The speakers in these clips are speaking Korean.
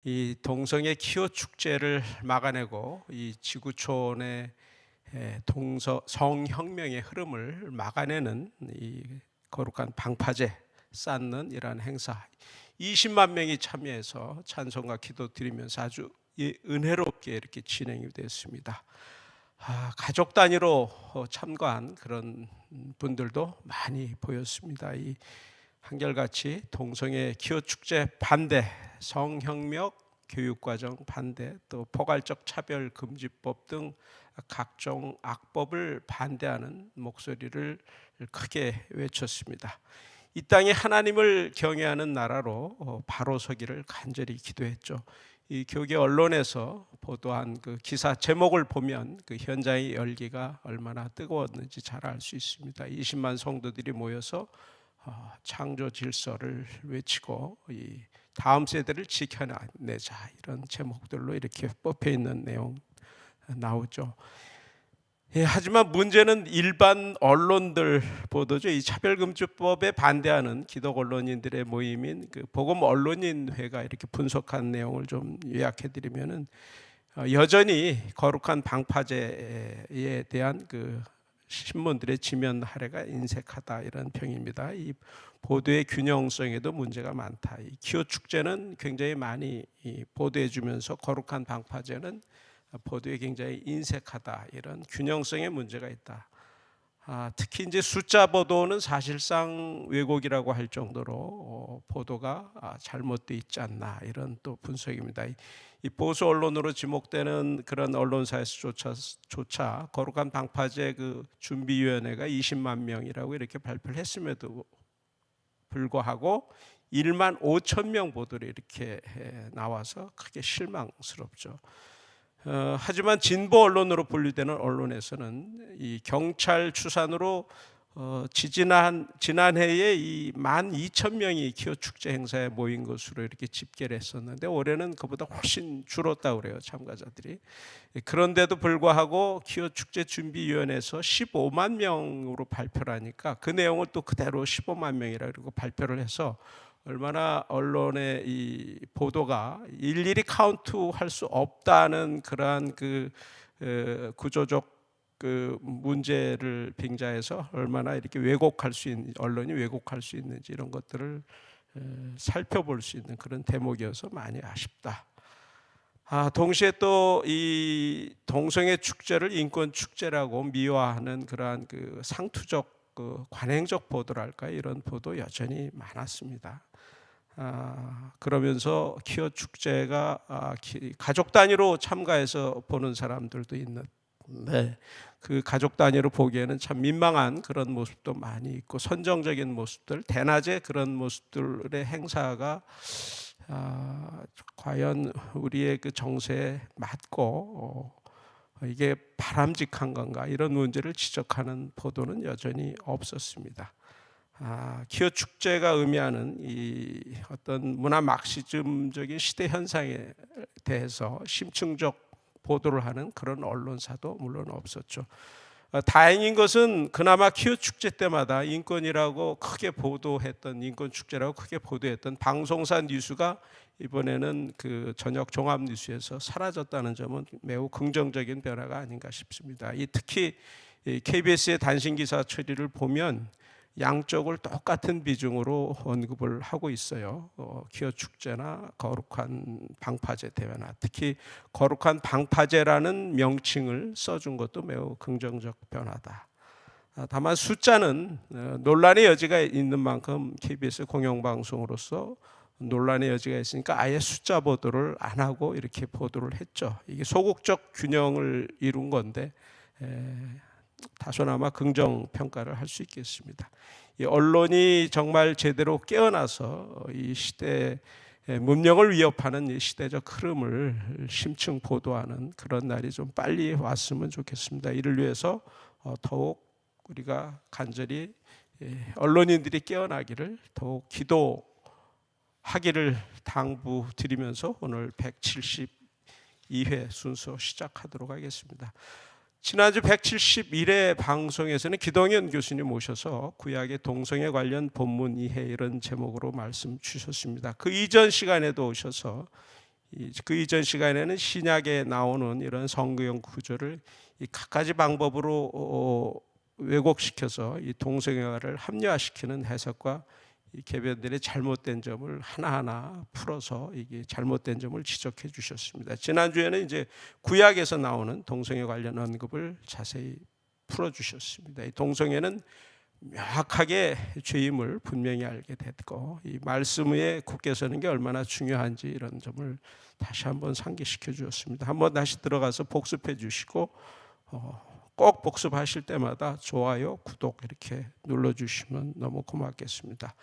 이 동성애 기호 축제를 막아내고 이 지구촌의 성혁명의 흐름을 막아내는 이 거룩한 방파제 쌓는 이러한 행사, 20만 명이 참여해서 찬송과 기도 드리면서 아주 은혜롭게 이렇게 진행이 됐습니다. 가족 단위로 참가한 그런 분들도 많이 보였습니다. 이 한결같이 동성애 기호 축제 반대, 성혁명 교육과정 반대, 또 포괄적 차별 금지법 등 각종 악법을 반대하는 목소리를 크게 외쳤습니다. 이 땅이 하나님을 경외하는 나라로 바로 서기를 간절히 기도했죠. 이 교계 언론에서 보도한 그 기사 제목을 보면 그 현장의 열기가 얼마나 뜨거웠는지 잘 알 수 있습니다. 20만 성도들이 모여서 창조 질서를 외치고 이 다음 세대를 지켜내자, 이런 제목들로 이렇게 뽑혀 있는 내용 나오죠. 하지만 문제는 일반 언론들 보도죠. 이 차별금지법에 반대하는 기독 언론인들의 모임인 그 복음 언론인회가 이렇게 분석한 내용을 좀 요약해드리면은, 여전히 거룩한 방파제에 대한 그 신문들의 지면 할애가 인색하다, 이런 평입니다. 이 보도의 균형성에도 문제가 많다. 이 기호 축제는 굉장히 많이 보도해주면서 거룩한 방파제는 보도에 굉장히 인색하다, 이런 균형성에 문제가 있다. 특히 이제 숫자 보도는 사실상 왜곡이라고 할 정도로 보도가 잘못되어 있지 않나, 이런 또 분석입니다. 이 보수 언론으로 지목되는 그런 언론사에서조차 거룩한 방파제 그 준비위원회가 20만 명이라고 이렇게 발표를 했음에도 불구하고 1만 5천 명 보도로 이렇게 나와서 크게 실망스럽죠. 하지만 진보 언론으로 분류되는 언론에서는 이 경찰 추산으로 지난해에 이 12,000명이 기호 축제 행사에 모인 것으로 이렇게 집계를 했었는데, 올해는 그보다 훨씬 줄었다고 그래요, 참가자들이. 그런데도 불구하고 기호 축제 준비위원회에서 15만 명으로 발표를 하니까 그 내용을 또 그대로 15만 명이라고 발표를 해서 얼마나 언론의 이 보도가 일일이 카운트할 수 없다는 그러한 그 구조적 그 문제를 빙자해서 얼마나 이렇게 왜곡할 수 있는, 언론이 왜곡할 수 있는지, 이런 것들을 살펴볼 수 있는 그런 대목이어서 많이 아쉽다. 동시에 또 이 동성애 축제를 인권 축제라고 미화하는 그러한 그 상투적 그 관행적 보도랄까, 이런 보도 여전히 많았습니다. 그러면서 기호 축제가 가족 단위로 참가해서 보는 사람들도 있는데, 그 가족 단위로 보기에는 참 민망한 그런 모습도 많이 있고, 선정적인 모습들, 대낮에 그런 모습들의 행사가 과연 우리의 그 정세에 맞고 이게 바람직한 건가, 이런 문제를 지적하는 보도는 여전히 없었습니다. 기호 축제가 의미하는 이 어떤 문화 막시즘적인 시대 현상에 대해서 심층적 보도를 하는 그런 언론사도 물론 없었죠. 다행인 것은 그나마 기호 축제 때마다 인권이라고 크게 보도했던, 인권 축제라고 크게 보도했던 방송사 뉴스가 이번에는 그 저녁 종합 뉴스에서 사라졌다는 점은 매우 긍정적인 변화가 아닌가 싶습니다. 특히 KBS의 단신 기사 처리를 보면 양쪽을 똑같은 비중으로 언급을 하고 있어요. 기호 축제나 거룩한 방파제 대회나, 특히 거룩한 방파제라는 명칭을 써준 것도 매우 긍정적 변화다. 다만 숫자는 논란의 여지가 있는 만큼 KBS 공영방송으로서 논란의 여지가 있으니까 아예 숫자 보도를 안 하고 이렇게 보도를 했죠. 이게 소극적 균형을 이룬 건데 다소나마 긍정 평가를 할 수 있겠습니다. 이 언론이 정말 제대로 깨어나서 이 시대 문명을 위협하는 이 시대적 흐름을 심층 보도하는 그런 날이 좀 빨리 왔으면 좋겠습니다. 이를 위해서 더욱 우리가 간절히 언론인들이 깨어나기를, 더욱 기도하기를 당부드리면서 오늘 172회 순서 시작하도록 하겠습니다. 지난주 171회 방송에서는 기동현 교수님 모셔서 구약의 동성애 관련 본문 이해, 이런 제목으로 말씀 주셨습니다. 그 이전 시간에도 오셔서 그 이전 시간에는 신약에 나오는 이런 성경 구조를 이 갖가지 방법으로 왜곡시켜서 이 동성애화를 합리화시키는 해석과 이 개변들의 잘못된 점을 하나하나 풀어서 이게 잘못된 점을 지적해 주셨습니다. 지난주에는 이제 구약에서 나오는 동성애 관련 언급을 자세히 풀어 주셨습니다. 이 동성애는 명확하게 죄임을 분명히 알게 됐고 이 말씀 위에 굳게 서는 게 얼마나 중요한지 이런 점을 다시 한번 상기시켜 주었습니다. 한번 다시 들어가서 복습해 주시고 꼭 복습하실 때마다 좋아요, 구독 이렇게 눌러주시면 너무 고맙겠습니다.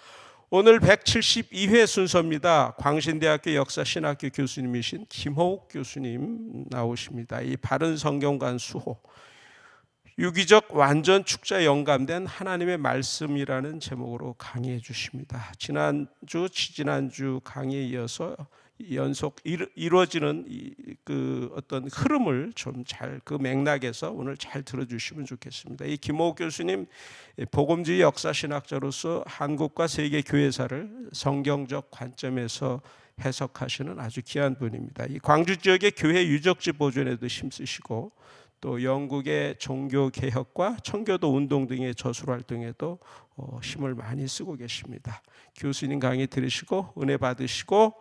오늘 172회 순서입니다. 광신대학교 역사신학교 교수님이신 김호욱 교수님 나오십니다. 이 바른 성경관 수호, 유기적 완전 축자 영감된 하나님의 말씀이라는 제목으로 강의해 주십니다. 지난주, 지지난주 강의에 이어서 연속 이루어지는 그 어떤 흐름을 좀 잘 그 맥락에서 오늘 잘 들어주시면 좋겠습니다. 이 김호욱 교수님 복음주의 역사신학자로서 한국과 세계 교회사를 성경적 관점에서 해석하시는 아주 귀한 분입니다. 이 광주 지역의 교회 유적지 보존에도 힘쓰시고 또 영국의 종교 개혁과 청교도 운동 등의 저술 활동에도 힘을 많이 쓰고 계십니다. 교수님 강의 들으시고 은혜 받으시고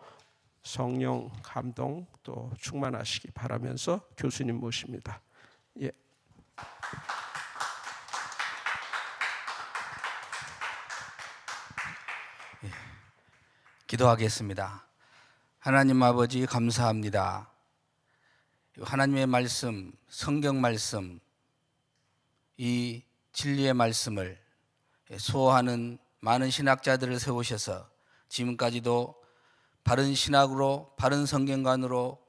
성령 감동 또 충만하시기 바라면서 교수님 모십니다. 예. 기도하겠습니다. 하나님 아버지 감사합니다. 하나님의 말씀, 성경 말씀, 이 진리의 말씀을 수호하는 많은 신학자들을 세우셔서 지금까지도 바른 신학으로, 바른 성경관으로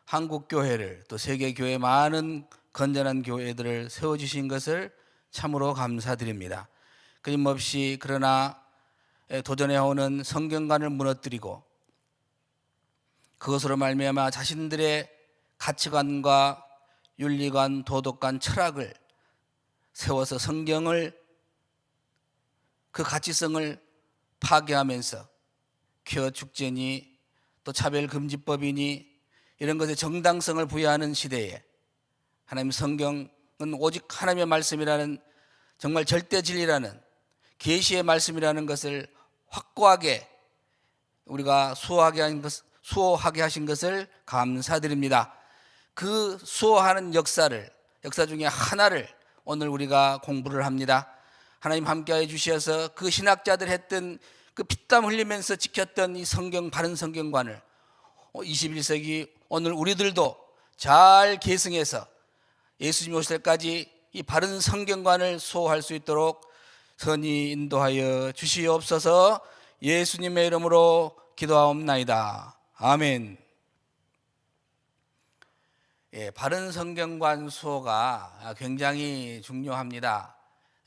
한국 교회를 또 세계 교회 많은 건전한 교회들을 세워주신 것을 참으로 감사드립니다. 끊임없이 그러나 도전해오는 성경관을 무너뜨리고 그것으로 말미암아 자신들의 가치관과 윤리관, 도덕관, 철학을 세워서 성경을 그 가치성을 파괴하면서 퀴어 축제니 또 차별금지법이니 이런 것에 정당성을 부여하는 시대에 하나님 성경은 오직 하나님의 말씀이라는 정말 절대 진리라는 계시의 말씀이라는 것을 확고하게 우리가 수호하게 하신 것을 감사드립니다. 그 수호하는 역사 중에 하나를 오늘 우리가 공부를 합니다. 하나님 함께해 주셔서 그 신학자들 했던 그 피땀 흘리면서 지켰던 이 성경, 바른 성경관을 21세기 오늘 우리들도 잘 계승해서 예수님 오실 때까지 이 바른 성경관을 수호할 수 있도록 선히 인도하여 주시옵소서. 예수님의 이름으로 기도하옵나이다. 아멘. 예, 바른 성경관 수호가 굉장히 중요합니다.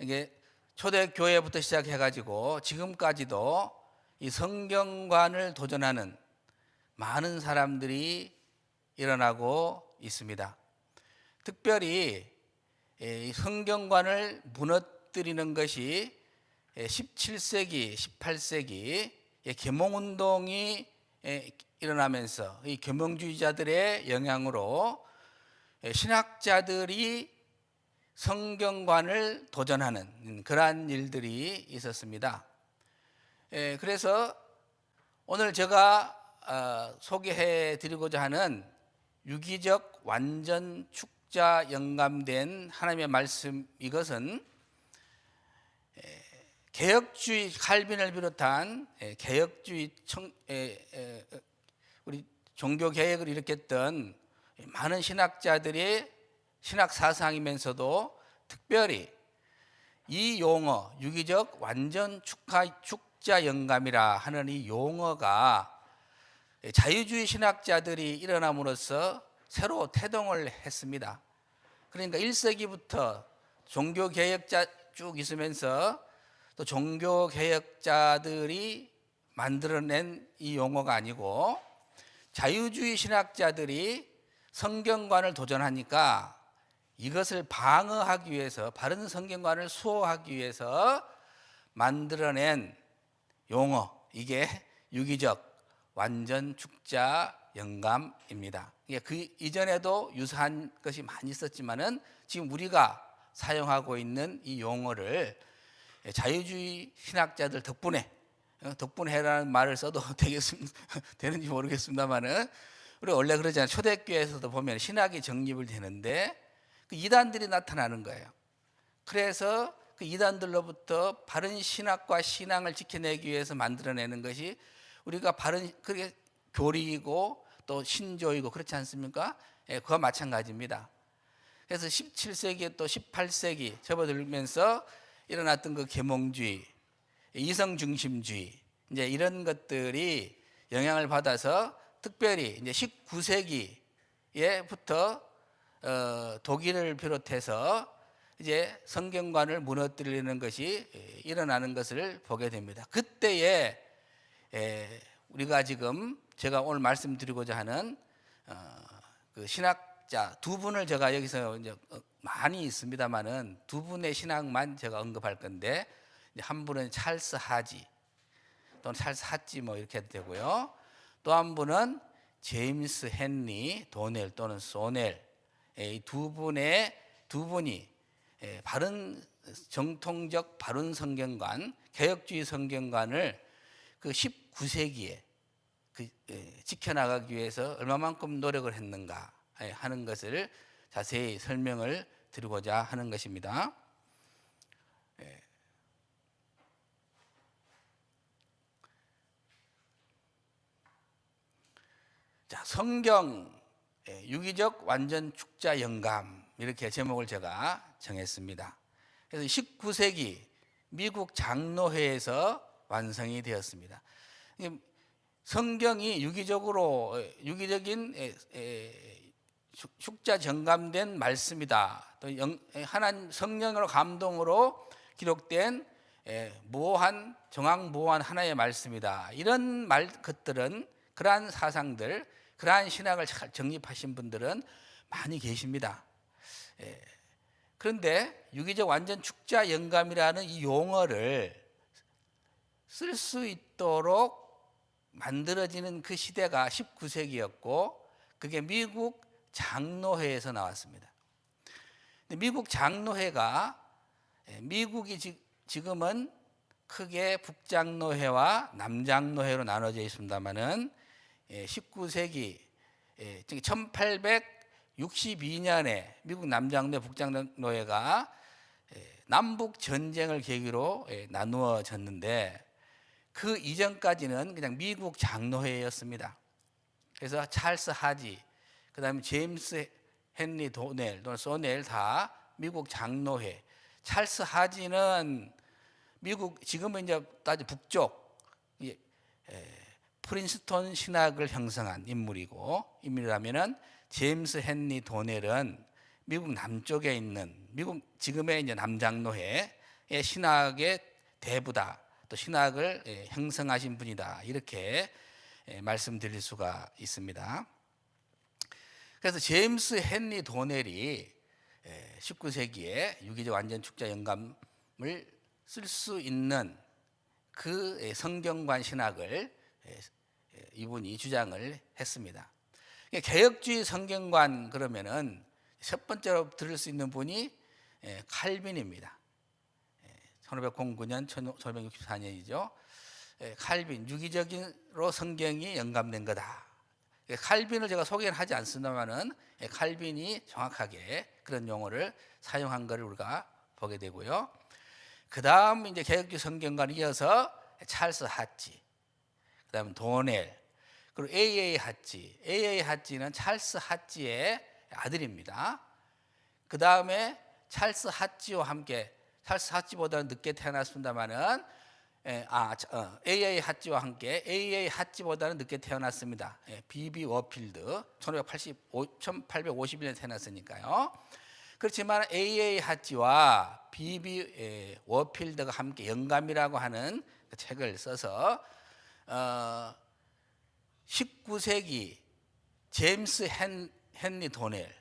이게 초대교회부터 시작해가지고 지금까지도 이 성경관을 도전하는 많은 사람들이 일어나고 있습니다. 특별히 이 성경관을 무너뜨리는 것이 17세기, 18세기 계몽운동이 일어나면서 이 계몽주의자들의 영향으로 신학자들이 성경관을 도전하는 그러한 일들이 있었습니다. 그래서 오늘 제가 소개해 드리고자 하는 유기적 완전 축자 영감된 하나님의 말씀, 이것은 개혁주의 칼빈을 비롯한 개혁주의 우리 종교 개혁을 일으켰던 많은 신학자들의 신학 사상이면서도 특별히 이 용어 유기적 완전 축자 영감이라 하는 이 용어가 자유주의 신학자들이 일어남으로써 새로 태동을 했습니다. 그러니까 1세기부터 종교 개혁자 쭉 있으면서 또 종교 개혁자들이 만들어낸 이 용어가 아니고 자유주의 신학자들이 성경관을 도전하니까 이것을 방어하기 위해서, 바른 성경관을 수호하기 위해서 만들어낸 용어, 이게 유기적 완전 축자 영감입니다. 그 이전에도 유사한 것이 많이 있었지만은 지금 우리가 사용하고 있는 이 용어를 자유주의 신학자들 덕분에라는 말을 써도 되는지 모르겠습니다만은 우리 원래 그러잖아요. 초대교회에서도 보면 신학이 정립을 되는데 그 이단들이 나타나는 거예요. 그래서 그 이단들로부터 바른 신학과 신앙을 지켜내기 위해서 만들어내는 것이 우리가 그게 교리이고 또 신조이고 그렇지 않습니까? 그와 마찬가지입니다. 그래서 17세기 또 18세기 접어들면서 일어났던 그 계몽주의, 이성 중심주의 이제 이런 것들이 영향을 받아서 특별히 이제 19세기에부터 독일을 비롯해서 이제 성경관을 무너뜨리는 것이 일어나는 것을 보게 됩니다. 그때에 우리가 지금 제가 오늘 말씀드리고자 하는 그 신학자 두 분을 제가 여기서 이제 많이 있습니다만은 두 분의 신학만 제가 언급할 건데 한 분은 찰스 하지 또는 찰스 하지 뭐 이렇게 해도 되고요. 또 한 분은 제임스 헨리 도넬 또는 소넬 이 두 분이 바른 정통적 바른 성경관 개혁주의 성경관을 그 19세기에 지켜나가기 위해서 얼마만큼 노력을 했는가 하는 것을 자세히 설명을 드리고자 하는 것입니다. 자, 성경 유기적 완전 축자 영감 이렇게 제목을 제가 정했습니다. 그래서 19세기 미국 장로회에서 완성이 되었습니다. 성경이 유기적인 축자 정감된 말씀이다. 또 하나님 성령으로 감동으로 기록된 정확무오한 하나의 말씀이다. 이런 것들은 그러한 사상들, 그러한 신학을 잘 정립하신 분들은 많이 계십니다. 그런데 유기적 완전 축자 영감이라는 이 용어를 쓸 수 있도록 만들어지는 그 시대가 19세기였고 그게 미국 장로회에서 나왔습니다. 미국 장로회가 미국이 지금은 크게 북장로회와 남장로회로 나눠져 있습니다만은 19세기 1862년에 미국 남장로회 북장로회가 남북 전쟁을 계기로 나누어졌는데 그 이전까지는 그냥 미국 장로회였습니다. 그래서 찰스 하지, 그다음에 제임스 헨리 도넬 또는 소넬 다 미국 장로회. 찰스 하지는 미국 지금은 이제 따지 북쪽 프린스턴 신학을 형성한 인물이라면은 제임스 헨리 도넬은 미국 남쪽에 있는 미국 지금의 이제 남장로회의 신학의 대부다. 또 신학을 형성하신 분이다. 이렇게 말씀드릴 수가 있습니다. 그래서 제임스 헨리 도넬이 19세기에 유기적 완전 축자 영감을 쓸 수 있는 그 성경관 신학을 이분이 주장을 했습니다. 개혁주의 성경관 그러면은 첫 번째로 들을 수 있는 분이 칼빈입니다. 1509년, 1564년이죠. 칼빈, 유기적으로 성경이 영감된 거다. 칼빈을 제가 소개를 하지 않습니다만은 칼빈이 정확하게 그런 용어를 사용한 것을 우리가 보게 되고요. 그 다음 이제 개혁주의 성경관을 이어서 찰스 하지, 그 다음 도넬, 그리고 A.A. 하지. A.A. 하지는 찰스 하지의 아들입니다. 그 다음에 찰스 하지와 함께 찰스 하지보다는 늦게 태어났습니다만은 A.A. 하지와 함께 A.A. 하지보다는 늦게 태어났습니다. B.B. 워필드 1851년에 태어났으니까요. 그렇지만 A.A. 하지와 B.B. 워필드가 함께 영감이라고 하는 그 책을 써서 19세기 제임스 헨리 도넬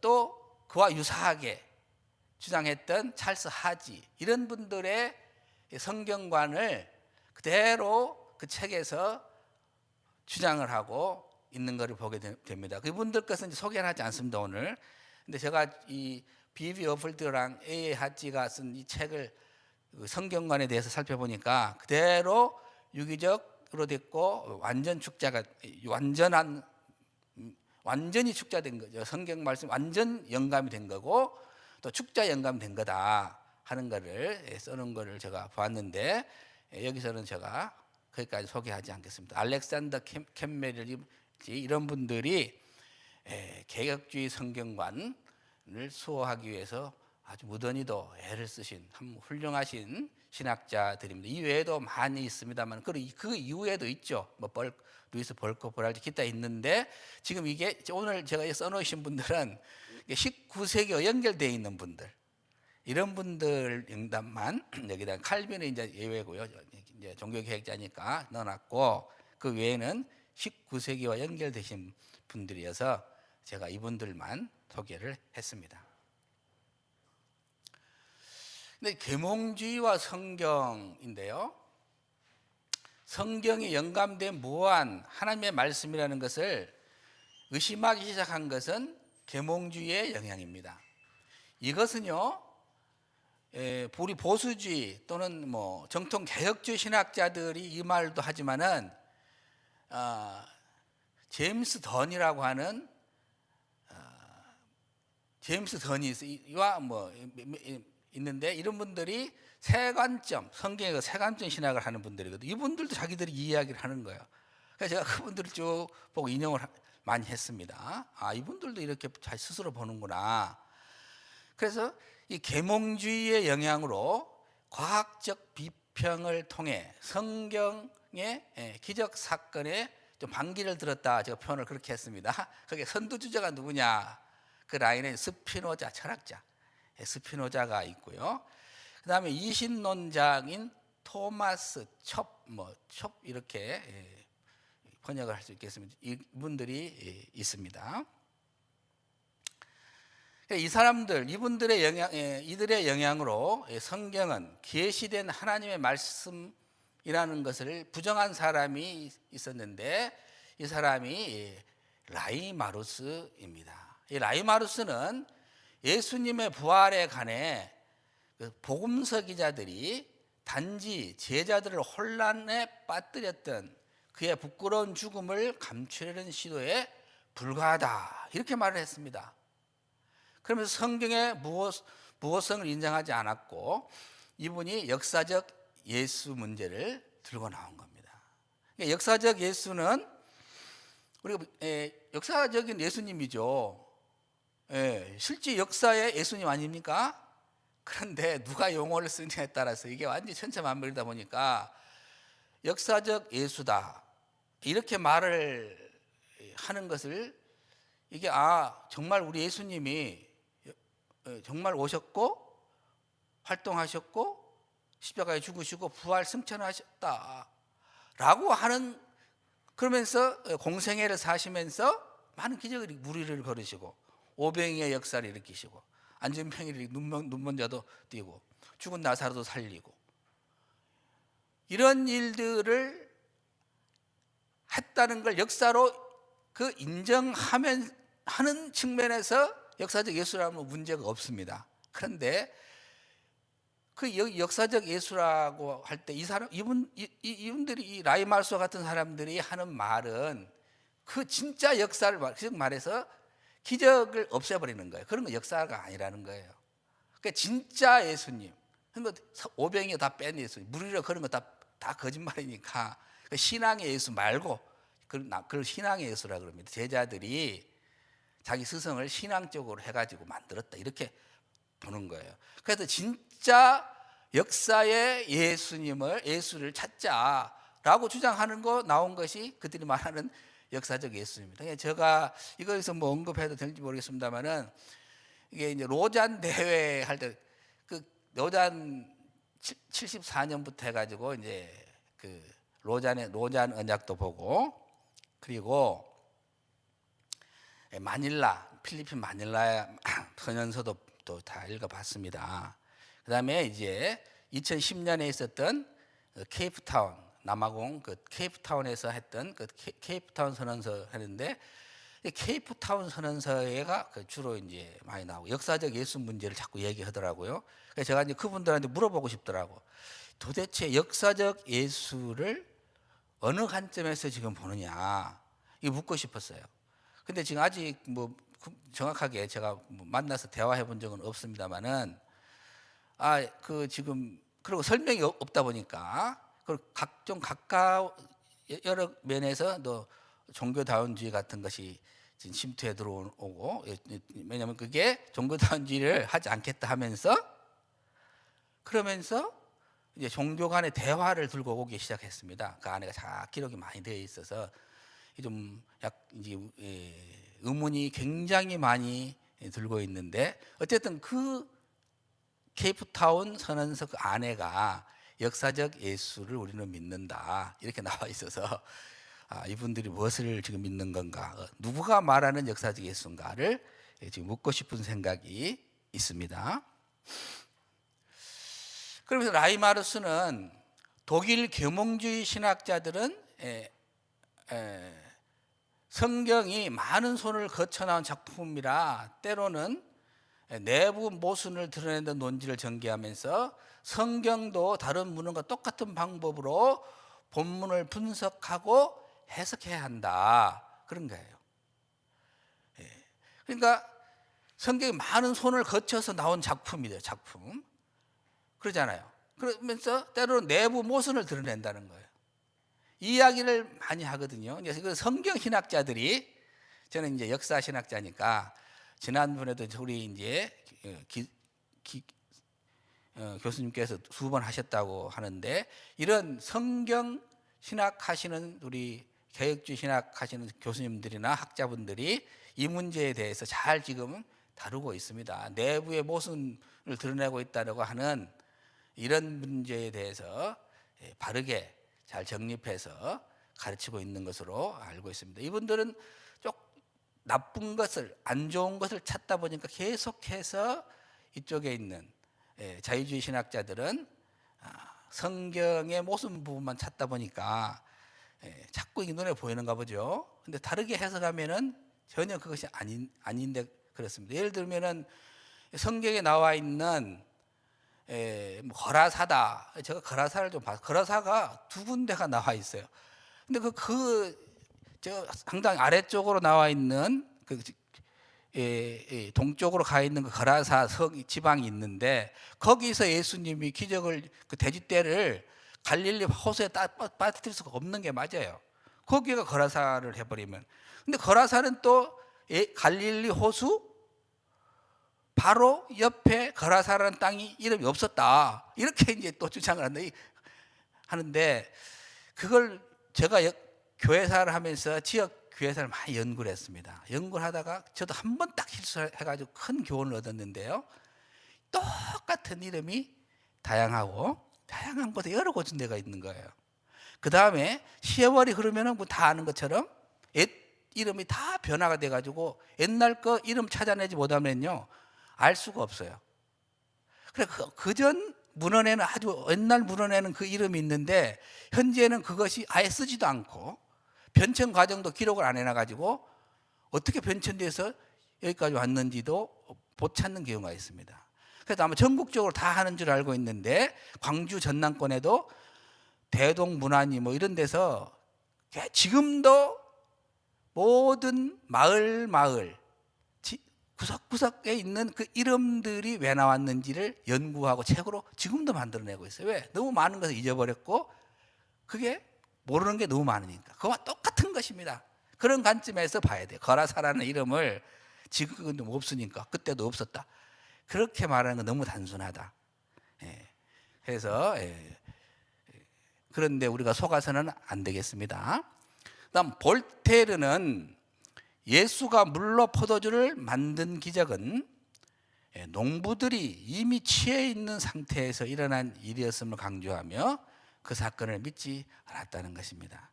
또 그와 유사하게 주장했던 찰스 하지 이런 분들의 성경관을 그대로 그 책에서 주장을 하고 있는 것을 보게 됩니다. 그분들 것은 이제 소개를 하지 않습니다 오늘. 근데 제가 이 비비 워플드랑 A.A. 하지가 쓴 이 책을 그 성경관에 대해서 살펴보니까 그대로 유기적으로 됐고 완전히 축자된 거죠. 성경 말씀 완전 영감이 된 거고 또 축자 영감된 거다 하는 거를 써놓은 거를 제가 보았는데 여기서는 제가 거기까지 소개하지 않겠습니다. 알렉산더 캠메릴 이런 분들이 개혁주의 성경관을 수호하기 위해서 아주 무던히도 애를 쓰신 훌륭하신 신학자들입니다. 이 외에도 많이 있습니다만 그 이후에도 있죠. 뭐 루이스 벌코 브랄지 기타 있는데 지금 이게 오늘 제가 써놓으신 분들은 19세기와 연결되어 있는 분들 이런 분들 명단만 여기다 칼빈은 이제 예외고요. 이제 종교개혁자니까 넣어놨고 그 외에는 19세기와 연결되신 분들이어서 제가 이분들만 소개를 했습니다. 근데 계몽주의와 성경인데요. 성경이 영감된 무한 하나님의 말씀이라는 것을 의심하기 시작한 것은 계몽주의의 영향입니다. 이것은요, 우리 보수주의 또는 뭐 정통 개혁주의 신학자들이 이 말도 하지만은 제임스 던이라고 하는 제임스 던이와 뭐 있는데 이런 분들이 세관점 성경의 그 세관점 신학을 하는 분들이거든요. 이분들도 자기들이 이 이야기를 하는 거예요. 그래서 제가 그분들을 쭉 보고 인용을 많이 했습니다. 아, 이분들도 이렇게 잘 스스로 보는구나. 그래서 이 계몽주의의 영향으로 과학적 비평을 통해 성경의 기적 사건에 좀 반기를 들었다. 제가 표현을 그렇게 했습니다. 거기에 선두주자가 누구냐? 그 라인에 스피노자 철학자 스피노자가 있고요. 그 다음에 이신론자인 토마스 첩 이렇게 번역을 할 수 있겠습니다. 이분들이 있습니다. 이 사람들, 이들의 영향으로 성경은 계시된 하나님의 말씀이라는 것을 부정한 사람이 있었는데 이 사람이 라이마루스입니다. 이 라이마루스는 예수님의 부활에 관해 복음서 기자들이 단지 제자들을 혼란에 빠뜨렸던 그의 부끄러운 죽음을 감추려는 시도에 불과하다 이렇게 말을 했습니다. 그러면서 성경의 무호성을 인정하지 않았고 이분이 역사적 예수 문제를 들고 나온 겁니다. 그러니까 역사적 예수는 우리가 역사적인 예수님이죠. 실제 역사의 예수님 아닙니까? 그런데 누가 용어를 쓰느냐에 따라서 이게 완전히 천차만별이다 보니까 역사적 예수다 이렇게 말을 하는 것을 이게 정말 우리 예수님이 정말 오셨고 활동하셨고 십자가에 죽으시고 부활 승천하셨다 라고 하는 그러면서 공생애를 사시면서 많은 기적을 무리를 걸으시고 오병이의 역사를 일으키시고 안전병이 눈먼 자도 띄고 죽은 나사로도 살리고 이런 일들을 했다는 걸 역사로 그 인정하는 측면에서 역사적 예수라면 문제가 없습니다. 그런데 그 역사적 예수라고 할 때 이분들이 이 라이마르스 같은 사람들이 하는 말은 그 진짜 역사를 즉 말해서 기적을 없애버리는 거예요. 그런 건 역사가 아니라는 거예요. 그러니까 진짜 예수님, 오병이 다 뺀 예수님, 무리로 그런 거 다 거짓말이니까 그 신앙의 예수 말고 그걸 신앙의 예수라 그럽니다. 제자들이 자기 스승을 신앙적으로 해가지고 만들었다 이렇게 보는 거예요. 그래서 진짜 역사의 예수를 찾자라고 주장하는 거 나온 것이 그들이 말하는 역사적 예수입니다. 제가 이거에서 뭐 언급해도 될지 모르겠습니다만은 이게 이제 로잔 대회 할 때 그 로잔 74년부터 해가지고 이제 그 로잔 언약도 보고 그리고 필리핀 마닐라 선언서도 또 다 읽어봤습니다. 그다음에 이제 2010년에 있었던 케이프타운 남아공 그 케이프타운에서 했던 그 케이프타운 선언서 했는데, 이 케이프타운 선언서가 그 주로 이제 많이 나오고 역사적 예수 문제를 자꾸 얘기하더라고요. 그래서 제가 이제 그분들한테 물어보고 싶더라고. 도대체 역사적 예수를 어느 관점에서 지금 보느냐, 이거 묻고 싶었어요. 근데 지금 아직 뭐 정확하게 제가 뭐 만나서 대화해 본 적은 없습니다만은, 그 지금 그리고 설명이 없다 보니까 그 각종 가까운 여러 면에서 또 종교다원주의 같은 것이 지금 침투해 들어오고, 왜냐하면 그게 종교다원주의를 하지 않겠다 하면서, 그러면서 이제 종교 간의 대화를 들고 오기 시작했습니다. 그 안에가 다 기록이 많이 되어 있어서 좀 이제 의문이 굉장히 많이 들고 있는데, 어쨌든 그 케이프타운 선언서 그 안에가 역사적 예수를 우리는 믿는다 이렇게 나와 있어서, 이분들이 무엇을 지금 믿는 건가, 누구가 말하는 역사적 예수인가를 지금 묻고 싶은 생각이 있습니다. 그러면서 라이마르스는 독일 계몽주의 신학자들은 성경이 많은 손을 거쳐 나온 작품이라 때로는 내부 모순을 드러내는 논지를 전개하면서 성경도 다른 문헌과 똑같은 방법으로 본문을 분석하고 해석해야 한다, 그런 거예요. 그러니까 성경이 많은 손을 거쳐서 나온 작품이래요. 작품 그러잖아요. 그러면서 때로는 내부 모순을 드러낸다는 거예요. 이야기를 많이 하거든요. 그래서 성경 신학자들이, 저는 이제 역사 신학자니까 지난번에도 우리 이제 교수님께서 두 번 하셨다고 하는데, 이런 성경 신학하시는 우리 개혁주의 신학하시는 교수님들이나 학자분들이 이 문제에 대해서 잘 지금 다루고 있습니다. 내부의 모순을 드러내고 있다고 하는 이런 문제에 대해서 바르게 잘 정립해서 가르치고 있는 것으로 알고 있습니다. 이분들은 좀 나쁜 것을, 안 좋은 것을 찾다 보니까 계속해서 이쪽에 있는 자유주의 신학자들은 성경의 모순 부분만 찾다 보니까 자꾸 이 눈에 보이는가 보죠. 근데 다르게 해석하면은 전혀 그것이 아닌데 그렇습니다. 예를 들면은 성경에 나와 있는 뭐 거라사다. 제가 거라사를 좀 봤어요. 거라사가 두 군데가 나와 있어요. 근데 저 상당히 아래쪽으로 나와 있는 동쪽으로 가 있는 그 거라사 지방이 있는데, 거기서 예수님이 기적을, 그 돼지떼를 갈릴리 호수에 빠뜨릴 수가 없는 게 맞아요. 거기가 거라사를 해버리면. 근데 거라사는 또 갈릴리 호수 바로 옆에 거라사라는 땅이 이름이 없었다, 이렇게 이제 또 주장을 하는데, 그걸 제가 교회사를 하면서 지역 교회사를 많이 연구를 했습니다. 연구를 하다가 저도 한 번 딱 실수해가지고 큰 교훈을 얻었는데요. 똑같은 이름이 다양한 곳에 여러 곳인 데가 있는 거예요. 그 다음에 세월이 흐르면 뭐 다 아는 것처럼 옛 이름이 다 변화가 돼가지고 옛날 거 이름 찾아내지 못하면요 알 수가 없어요. 그래 그전 문헌에는, 아주 옛날 문헌에는 그 이름이 있는데 현재는 그것이 아예 쓰지도 않고 변천 과정도 기록을 안 해놔가지고 어떻게 변천돼서 여기까지 왔는지도 못 찾는 경우가 있습니다. 그래서 아마 전국적으로 다 하는 줄 알고 있는데, 광주 전남권에도 대동문안이 뭐 이런 데서 지금도 모든 마을 구석구석에 있는 그 이름들이 왜 나왔는지를 연구하고 책으로 지금도 만들어내고 있어요. 왜? 너무 많은 것을 잊어버렸고 그게 모르는 게 너무 많으니까. 그와 똑같은 것입니다. 그런 관점에서 봐야 돼요. 거라사라는 이름을 지금은 없으니까 그때도 없었다, 그렇게 말하는 건 너무 단순하다. 그래서 그런데 우리가 속아서는 안 되겠습니다. 그다음 볼테르는 예수가 물로 포도주를 만든 기적은 농부들이 이미 취해 있는 상태에서 일어난 일이었음을 강조하며 그 사건을 믿지 않았다는 것입니다.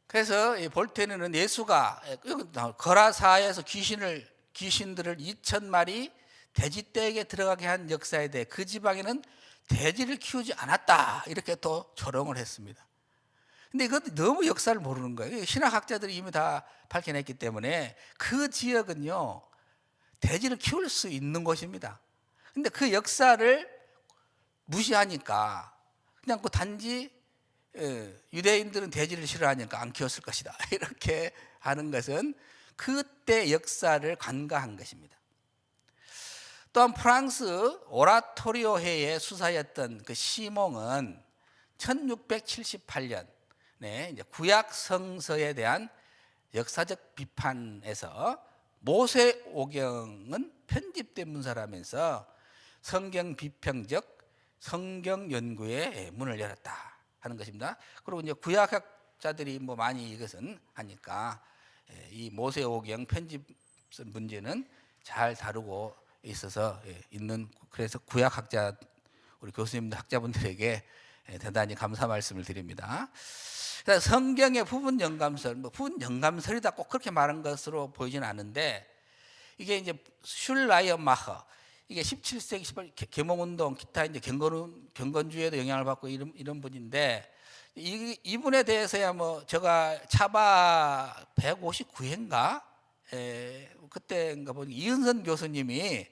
그래서 볼테르는 예수가 거라사에서 귀신들을 2,000마리 돼지떼에게 들어가게 한 역사에 대해 그 지방에는 돼지를 키우지 않았다 이렇게 또 조롱을 했습니다. 근데 이것도 너무 역사를 모르는 거예요. 신학학자들이 이미 다 밝혀냈기 때문에 그 지역은요 돼지를 키울 수 있는 곳입니다. 근데 그 역사를 무시하니까 그냥 그 단지 유대인들은 돼지를 싫어하니까 안 키웠을 것이다 이렇게 하는 것은 그때 역사를 간과한 것입니다. 또한 프랑스 오라토리오 회의 수사였던 그 시몽은 1678년 이제 구약 성서에 대한 역사적 비판에서 모세오경은 편집된 문서라면서 성경 비평적 성경 연구의 문을 열었다 하는 것입니다. 그리고 이제 구약학자들이 뭐 많이 이것은 하니까 이 모세오경 편집 문제는 잘 다루고 있어서 있는, 그래서 구약학자 우리 교수님들 학자분들에게 대단히 감사 말씀을 드립니다. 성경의 부분 연감설, 뭐 부분 연감설이다 꼭 그렇게 말한 것으로 보이지는 않은데 이게 이제 슐라이어마허, 이게 17세기 18 계몽운동 기타 이제 경건주의에도 영향을 받고 이런 분인데 이분에 대해서야 뭐 제가 차바 159회인가 그때인가 보니 이은선 교수님이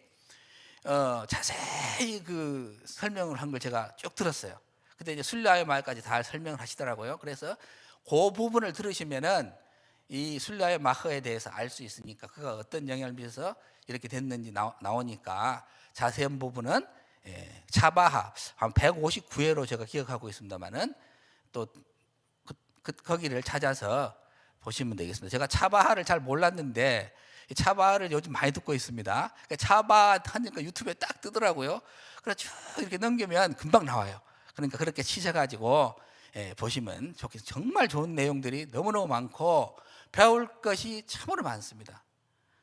자세히 그 설명을 한 걸 제가 쭉 들었어요. 그때 이제 순례의 말까지 다 설명을 하시더라고요. 그래서 그 부분을 들으시면은 이 순례의 마허에 대해서 알 수 있으니까 그가 어떤 영향을 미쳐서 이렇게 됐는지 나오니까 자세한 부분은 차바하 한 159회로 제가 기억하고 있습니다만은 또 거기를 찾아서 보시면 되겠습니다. 제가 차바하를 잘 몰랐는데 차바하를 요즘 많이 듣고 있습니다. 차바 하니까 유튜브에 딱 뜨더라고요. 그래서 쭉 이렇게 넘기면 금방 나와요. 그러니까 그렇게 치셔가지고 보시면 좋겠어요. 정말 좋은 내용들이 너무너무 많고 배울 것이 참으로 많습니다.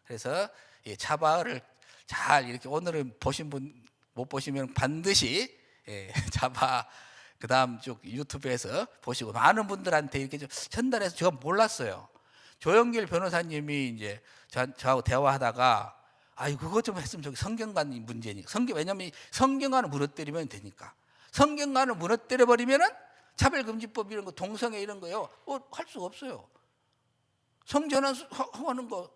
그래서 차바를 잘 이렇게 오늘은 보신 분 못 보시면 반드시 차바 그 다음 쭉 유튜브에서 보시고 많은 분들한테 이렇게 좀 전달해서 제가 몰랐어요. 조영길 변호사님이 이제 저하고 대화하다가 그거 좀 했으면 좋겠어요. 성경관 문제니까. 왜냐하면 성경관을 무너뜨리면 되니까. 성경관을 무너뜨려 버리면은 차별금지법 이런 거, 동성애 이런 거요, 할 수가 없어요. 성전환 하는 거,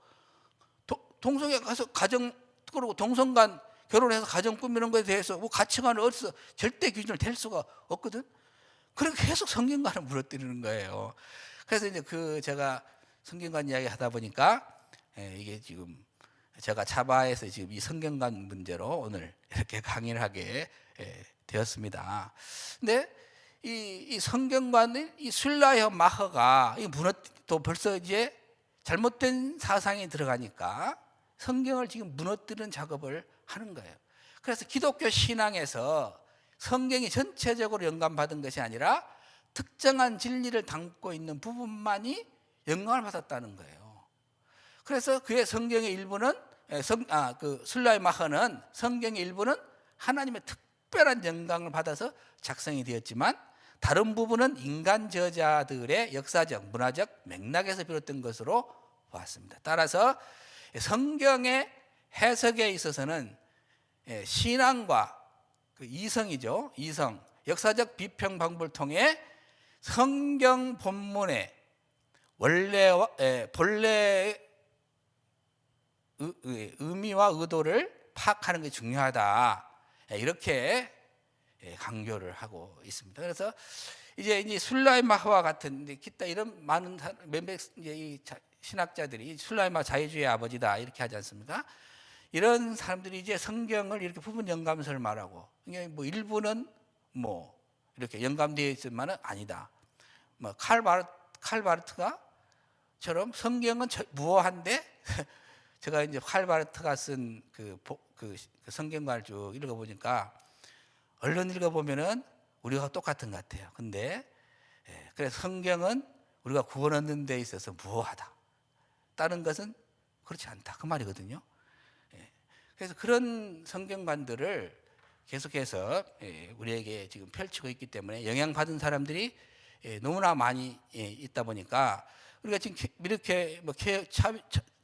동성애 가서 가정, 그리고 동성간 결혼해서 가정 꾸미는 것에 대해서 뭐 가치관을 어디서 절대 기준을 댈 수가 없거든. 그러니까 계속 성경관을 무너뜨리는 거예요. 그래서 이제 제가 성경관 이야기 하다 보니까 이게 지금 제가 차바에서 지금 이 성경관 문제로 오늘 이렇게 강의를 하게 되었습니다. 근데 이 성경관은 이 술라여 마허가 또 벌써 이제 잘못된 사상이 들어가니까 성경을 지금 무너뜨리는 작업을 하는 거예요. 그래서 기독교 신앙에서 성경이 전체적으로 영감받은 것이 아니라 특정한 진리를 담고 있는 부분만이 영감을 받았다는 거예요. 그래서 그의 성경의 일부는 술라의 마허는 성경의 일부는 하나님의 특별한 영감을 받아서 작성이 되었지만 다른 부분은 인간 저자들의 역사적, 문화적 맥락에서 비롯된 것으로 보았습니다. 따라서 성경의 해석에 있어서는 신앙과 그 이성이죠. 이성, 역사적 비평 방법을 통해 성경 본문의 본래 의미와 의도를 파악하는 게 중요하다. 이렇게 강조를 하고 있습니다. 그래서 이제 술라이마흐와 같은 기타 이런 많은 몇몇 신학자들이 술라이마흐 자유주의의 아버지다 이렇게 하지 않습니까? 이런 사람들이 이제 성경을 이렇게 부분 영감설을 말하고, 뭐 일부는 뭐 이렇게 영감되어 있지만은 아니다. 뭐 칼바르트가처럼 성경은 무어한데 제가 이제 칼바르트가 쓴 그 성경관을 쭉 읽어보니까 얼른 읽어보면은 우리가 똑같은 것 같아요. 근데 그래서 성경은 우리가 구원 얻는 데 있어서 무어하다. 다른 것은 그렇지 않다. 그 말이거든요. 그래서 그런 성경관들을 계속해서 우리에게 지금 펼치고 있기 때문에 영향받은 사람들이 너무나 많이 있다 보니까 우리가 지금 이렇게 뭐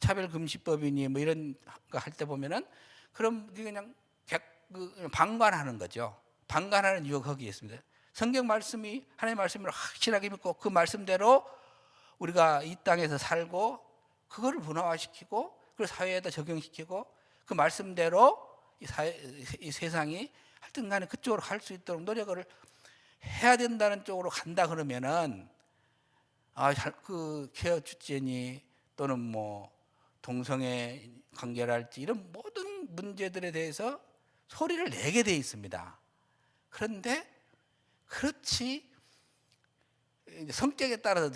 차별금지법이니 뭐 이런 거 할 때 보면은 그럼 그냥 방관하는 거죠. 방관하는 이유가 거기에 있습니다. 성경 말씀이 하나님의 말씀을 확실하게 믿고 그 말씀대로 우리가 이 땅에서 살고 그거를 문화화시키고 그걸 사회에다 적용시키고 그 말씀대로 이 세상이 하여튼 간에 그쪽으로 갈 수 있도록 노력을 해야 된다는 쪽으로 간다 그러면은 그 케어 주제니 또는 뭐 동성애 관계랄지 이런 모든 문제들에 대해서 소리를 내게 돼 있습니다. 그런데 그렇지 성격에 따라서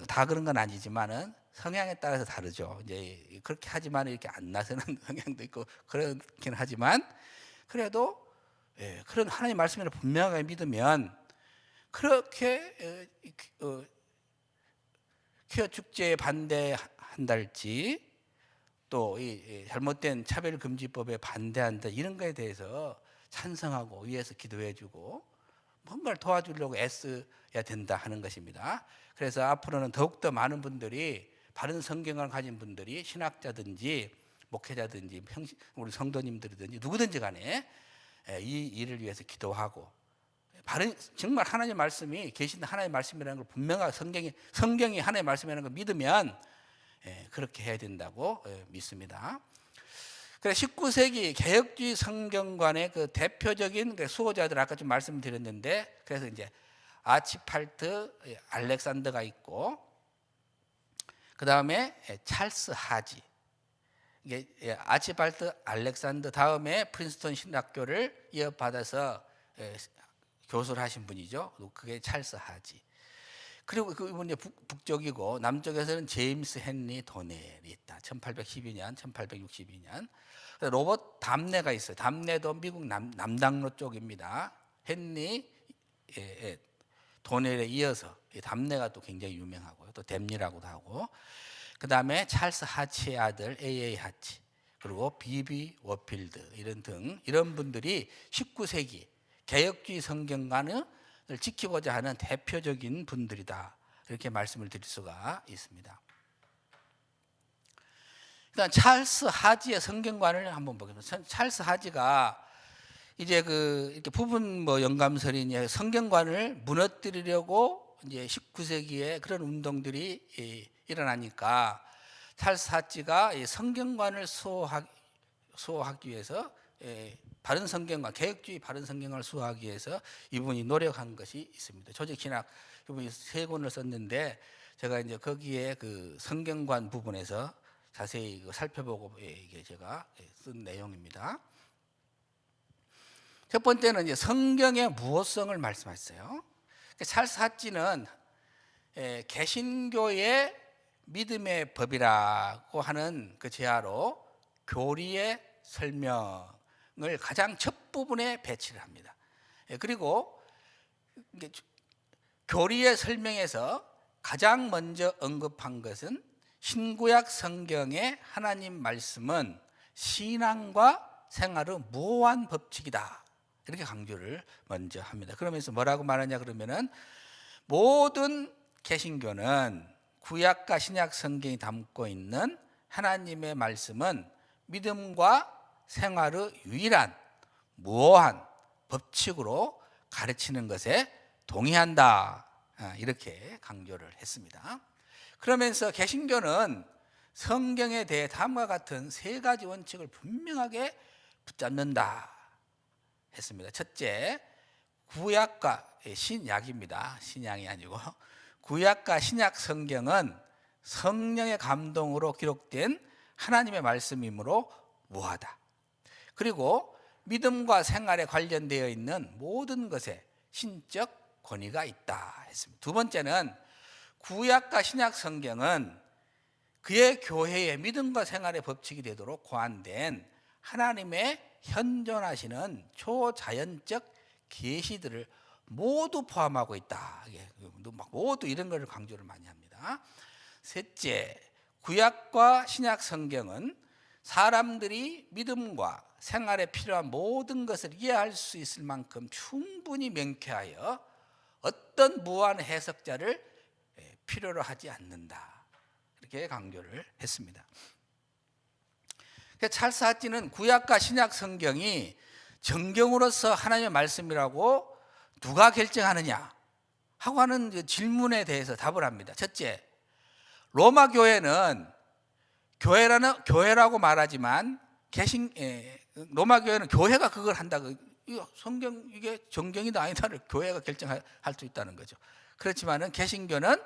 다 그런 건 아니지만은 성향에 따라서 다르죠. 이제 그렇게 하지만 이렇게 안 나서는 성향도 있고 그렇긴 하지만 그래도 그런 하나님 말씀을 분명하게 믿으면 그렇게 퀴어 축제에 반대한달지 또 이 잘못된 차별금지법에 반대한다 이런 거에 대해서 찬성하고 위에서 기도해주고 뭔가를 도와주려고 애써야 된다 하는 것입니다. 그래서 앞으로는 더욱더 많은 분들이 바른 성경을 가진 분들이 신학자든지 목회자든지 우리 성도님들이든지 누구든지 간에 이 일을 위해서 기도하고 바른 정말 하나님의 말씀이 계신 하나님의 말씀이라는 걸 분명하게 성경이 하나님의 말씀이라는 걸 믿으면 그렇게 해야 된다고 믿습니다. 그래서 19세기 개혁주의 성경관의 그 대표적인 수호자들 아까 좀 말씀드렸는데 그래서 이제 아치팔트 알렉산더가 있고 그 다음에 찰스 하지 이게 아치팔트 알렉산더 다음에 프린스턴 신학교를 이어받아서 교수를 하신 분이죠. 그게 찰스 하지. 그리고 그분이 북쪽이고 남쪽에서는 제임스 헨리 도넬이 있다. 1812년, 1862년. 로버트 담네가 있어요. 담네도 미국 남당로 쪽입니다. 헨리 도넬에 이어서 담네가 또 굉장히 유명하고요. 또 댐리라고도 하고. 그 다음에 찰스 하치의 아들 A.A. 하치 그리고 B.B. 워필드 이런 분들이 19세기 개혁주의 성경관을 지키고자 하는 대표적인 분들이다. 이렇게 말씀을 드릴 수가 있습니다. 일단 찰스 하지의 성경관을 한번 보겠습니다. 찰스 하지가 이제 이렇게 부분 영감설인 성경관을 무너뜨리려고 이제 19세기에 그런 운동들이 일어나니까 찰스 하지가 성경관을 수호하기 위해서 바른 성경관, 개혁주의 바른 성경을 수호하기 위해서 이분이 노력한 것이 있습니다. 조직신학 이분이 3권을 썼는데 제가 이제 거기에 그 성경관 부분에서 자세히 살펴보고 이게 제가 쓴 내용입니다. 첫 번째는 이제 성경의 무호성을 말씀하셨어요. 찰스 하지는 개신교의 믿음의 법이라고 하는 그 제하로 교리의 설명을 가장 첫 부분에 배치를 합니다. 그리고 교리의 설명에서 가장 먼저 언급한 것은 신구약 성경의 하나님 말씀은 신앙과 생활의 무한 법칙이다. 이렇게 강조를 먼저 합니다. 그러면서 뭐라고 말하냐 그러면은 모든 개신교는 구약과 신약 성경이 담고 있는 하나님의 말씀은 믿음과 생활의 유일한 무오한 법칙으로 가르치는 것에 동의한다. 이렇게 강조를 했습니다. 그러면서 개신교는 성경에 대해 다음과 같은 3가지 원칙을 분명하게 붙잡는다 했습니다. 첫째, 구약과 신약입니다. 신약이 아니고 구약과 신약 성경은 성령의 감동으로 기록된 하나님의 말씀이므로 무하다. 그리고 믿음과 생활에 관련되어 있는 모든 것에 신적 권위가 있다 했습니다. 두 번째는 구약과 신약 성경은 그의 교회의 믿음과 생활의 법칙이 되도록 고안된 하나님의 현존하시는 초자연적 계시들을 모두 포함하고 있다. 모두 이런 것을 강조를 많이 합니다. 셋째, 구약과 신약 성경은 사람들이 믿음과 생활에 필요한 모든 것을 이해할 수 있을 만큼 충분히 명쾌하여 어떤 무한 해석자를 필요로 하지 않는다. 이렇게 강조를 했습니다. 찰스 하지는 구약과 신약 성경이 정경으로서 하나님의 말씀이라고 누가 결정하느냐 하고 하는 그 질문에 대해서 답을 합니다. 첫째, 로마 교회는 교회라고 말하지만 로마 교회는 교회가 그걸 한다고, 성경 이게 정경이다 아니다를 교회가 결정할 수 있다는 거죠. 그렇지만은 개신교는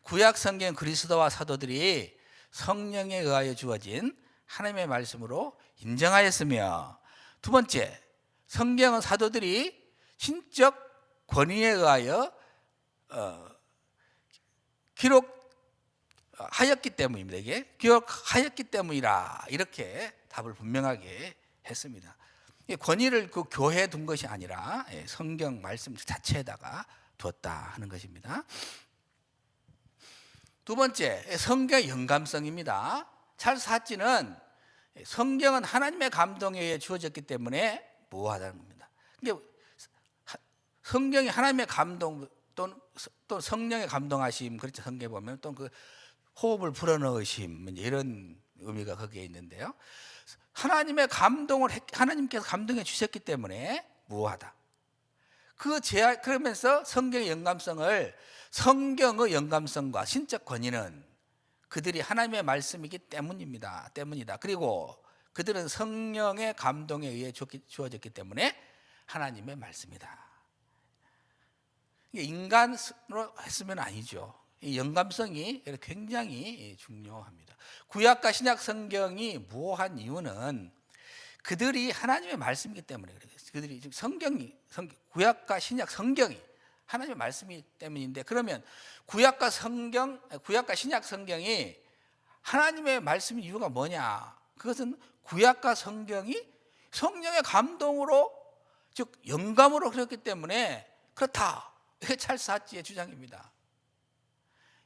구약 성경 그리스도와 사도들이 성령에 의하여 주어진 하나님의 말씀으로 인정하였으며, 두 번째, 성경은 사도들이 신적 권위에 의하여 기록하였기 때문입니다. 이게 기록하였기 때문이라, 이렇게 답을 분명하게 했습니다. 권위를 그 교회에 둔 것이 아니라 성경 말씀 자체에다가 두었다 하는 것입니다. 두 번째, 성경의 영감성입니다. 찰스 핫지는 성경은 하나님의 감동에 의해 주어졌기 때문에 무효하다는 겁니다. 성경이 하나님의 감동 또는 성령의 감동하심, 그렇죠. 성경에 보면 또 그 호흡을 불어넣으심, 이런 의미가 거기에 있는데요. 하나님께서 감동해 주셨기 때문에 무효하다. 그러면서 성경의 영감성과 신적 권위는 그들이 하나님의 말씀이기 때문이다. 그리고 그들은 성령의 감동에 의해 주어졌기 때문에 하나님의 말씀이다. 인간으로 했으면 아니죠. 이 영감성이 굉장히 중요합니다. 구약과 신약 성경이 무효한 이유는 그들이 하나님의 말씀이기 때문에 그래요. 그들이 구약과 신약 성경이 하나님의 말씀이기 때문인데, 그러면 구약과 신약 성경이 하나님의 말씀인 이유가 뭐냐? 그것은 구약과 성경이 성령의 감동으로, 즉 영감으로 그렸기 때문에 그렇다. 이게 찰스 핫지의 주장입니다.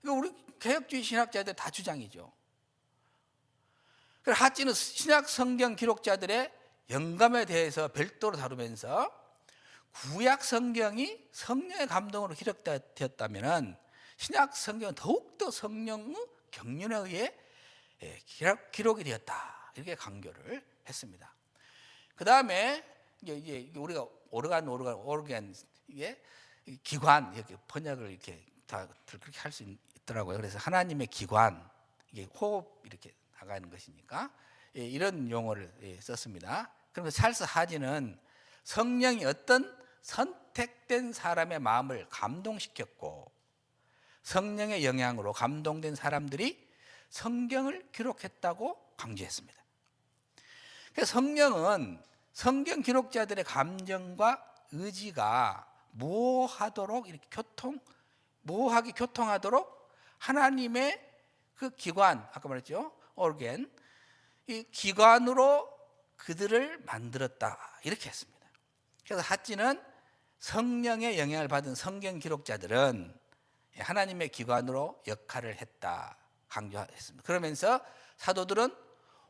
이거 우리 개혁주의 신학자들 다 주장이죠. 그래서 핫지는 신약 성경 기록자들의 영감에 대해서 별도로 다루면서 구약 성경이 성령의 감동으로 기록되었다면 신약 성경은 더욱더 성령의 경륜에 의해 기록이 되었다, 이렇게 강조를 했습니다. 그 다음에 이제 우리가 오르간 이게 기관, 이렇게 번역을 이렇게 다 그렇게 할 수 있더라고요. 그래서 하나님의 기관, 이게 호흡 이렇게 나가는 것이니까 이런 용어를 썼습니다. 그러면서 찰스 하지는 성령이 어떤 선택된 사람의 마음을 감동시켰고, 성령의 영향으로 감동된 사람들이 성경을 기록했다고 강조했습니다. 그래서 성령은 성경 기록자들의 감정과 의지가 모호하게 교통하도록 하나님의 그 기관, 아까 말했죠, organ, 이 기관으로 그들을 만들었다, 이렇게 했습니다. 그래서 핫지는 성령의 영향을 받은 성경 기록자들은 하나님의 기관으로 역할을 했다 강조했습니다. 그러면서 사도들은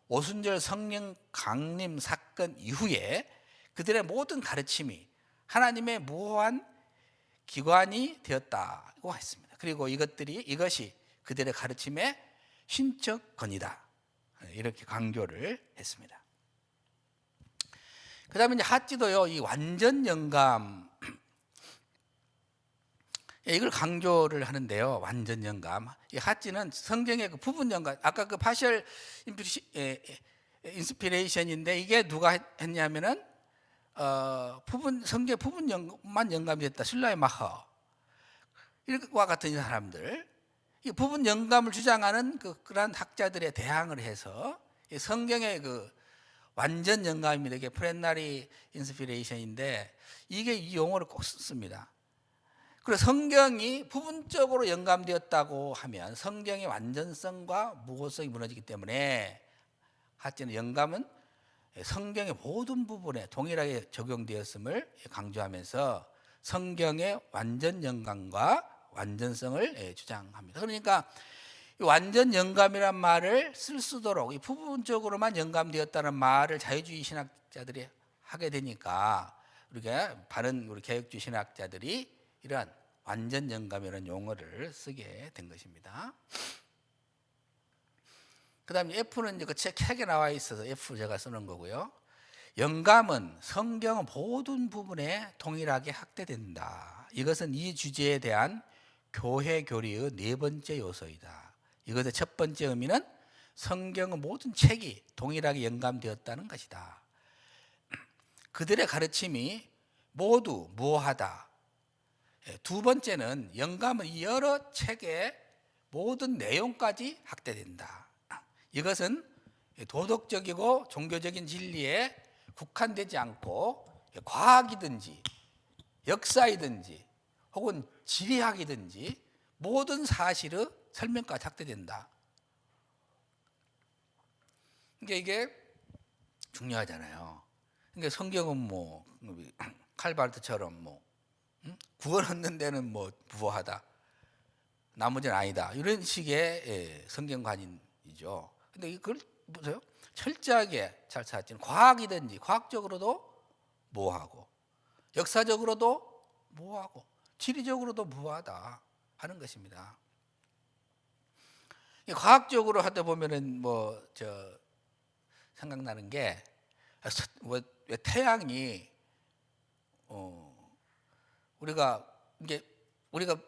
오순절 성령 강림 사건 이후에 그들의 모든 가르침이 하나님의 무호한 기관이 되었다고 했습니다. 그리고 이것이 그들의 가르침의 신적 권위다, 이렇게 강조를 했습니다. 그 다음에 이제 핫지도요, 이 완전 영감, 이걸 강조를 하는데요. 완전 영감. 이 핫지는 성경의 그 부분 영감, 아까 그 파셜 인스피레이션인데, 이게 누가 했냐면은 성경 부분 영감만 영감이 됐다. 슐라이마허 이와 같은 사람들, 이 부분 영감을 주장하는 그러한 학자들에 대항을 해서 성경의 그 완전 영감입니다. 이게 프렌나리 인스피레이션인데, 이게 이 용어를 꼭 씁니다. 그리고 성경이 부분적으로 영감되었다고 하면 성경의 완전성과 무효성이 무너지기 때문에 하여튼 영감은 성경의 모든 부분에 동일하게 적용되었음을 강조하면서 성경의 완전 영감과 완전성을 주장합니다. 그러니까 완전 영감이란 말을 쓸 수 있도록 이 부분적으로만 영감되었다는 말을 자유주의 신학자들이 하게 되니까 우리가 바른 우리 개혁주의 신학자들이 이러한 완전 영감이라는 용어를 쓰게 된 것입니다. 그 다음에 F는 이제 그 책에 나와 있어서 F 제가 쓰는 거고요. 영감은 성경 모든 부분에 동일하게 학대된다. 이것은 이 주제에 대한 교회 교리의 네 번째 요소이다. 이것의 첫 번째 의미는 성경의 모든 책이 동일하게 영감되었다는 것이다. 그들의 가르침이 모두 무오하다. 두 번째는 영감은 이 여러 책의 모든 내용까지 학대된다. 이것은 도덕적이고 종교적인 진리에 국한되지 않고 과학이든지 역사이든지 혹은 지리학이든지 모든 사실의 설명까지 학대된다. 그러니까 이게 중요하잖아요. 그러니까 성경은 뭐 칼바르트처럼 뭐 구원 얻는 데는 뭐 무효하다, 나머지는 아니다, 이런 식의 성경관이죠. 근데 이걸 보세요. 철저하게 잘 찾지는 과학이든지 과학적으로도 무효하고 역사적으로도 무효하고 지리적으로도 무효하다 하는 것입니다. 과학적으로 하다 보면은 생각나는 게 왜 태양이 우리가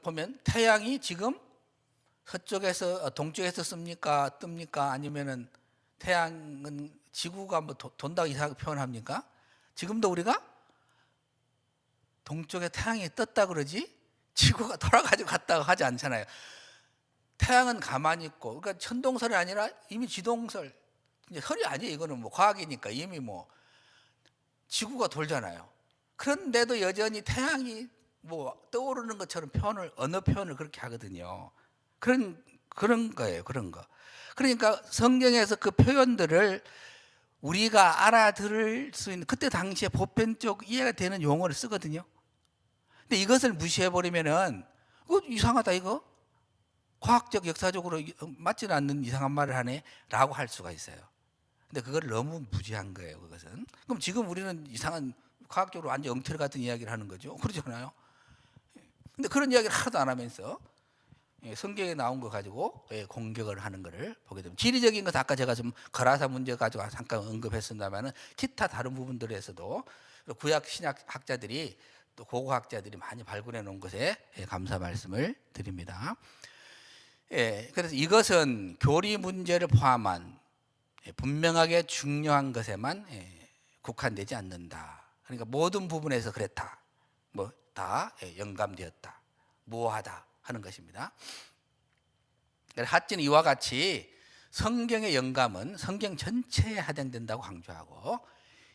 보면 태양이 지금 서쪽에서 동쪽에서 뜹니까 아니면은 태양은 지구가 뭐 돈다고 이상하게 표현합니까? 지금도 우리가 동쪽에 태양이 떴다 그러지 지구가 돌아가지고 갔다고 하지 않잖아요. 태양은 가만히 있고, 그러니까 천동설이 아니라 이미 지동설, 이제 설이 아니에요. 이거는 뭐 과학이니까 이미 뭐 지구가 돌잖아요. 그런데도 여전히 태양이 뭐 떠오르는 것처럼 언어 표현을 그렇게 하거든요. 그런 거예요. 그런 거. 그러니까 성경에서 그 표현들을 우리가 알아들을 수 있는, 그때 당시에 보편적 이해가 되는 용어를 쓰거든요. 근데 이것을 무시해 버리면은 이상하다, 이거 과학적 역사적으로 맞지는 않는 이상한 말을 하네라고 할 수가 있어요. 근데 그걸 너무 무지한 거예요. 그것은. 그럼 지금 우리는 이상한 과학적으로 완전 엉터리 같은 이야기를 하는 거죠. 그러잖아요. 근데 그런 이야기를 하나도 안 하면서 성경에 나온 거 가지고 공격을 하는 것을 보게 됩니다. 지리적인 것, 아까 제가 좀 거라사 문제 가지고 잠깐 언급했습니다만은 기타 다른 부분들에서도 구약 신약 학자들이 또 고고학자들이 많이 발굴해 놓은 것에 감사 말씀을 드립니다. 그래서 이것은 교리 문제를 포함한 분명하게 중요한 것에만 국한되지 않는다. 그러니까 모든 부분에서 그랬다, 뭐 다 영감되었다, 무효하다 하는 것입니다. 핫지는 이와 같이 성경의 영감은 성경 전체에 할당된다고 강조하고,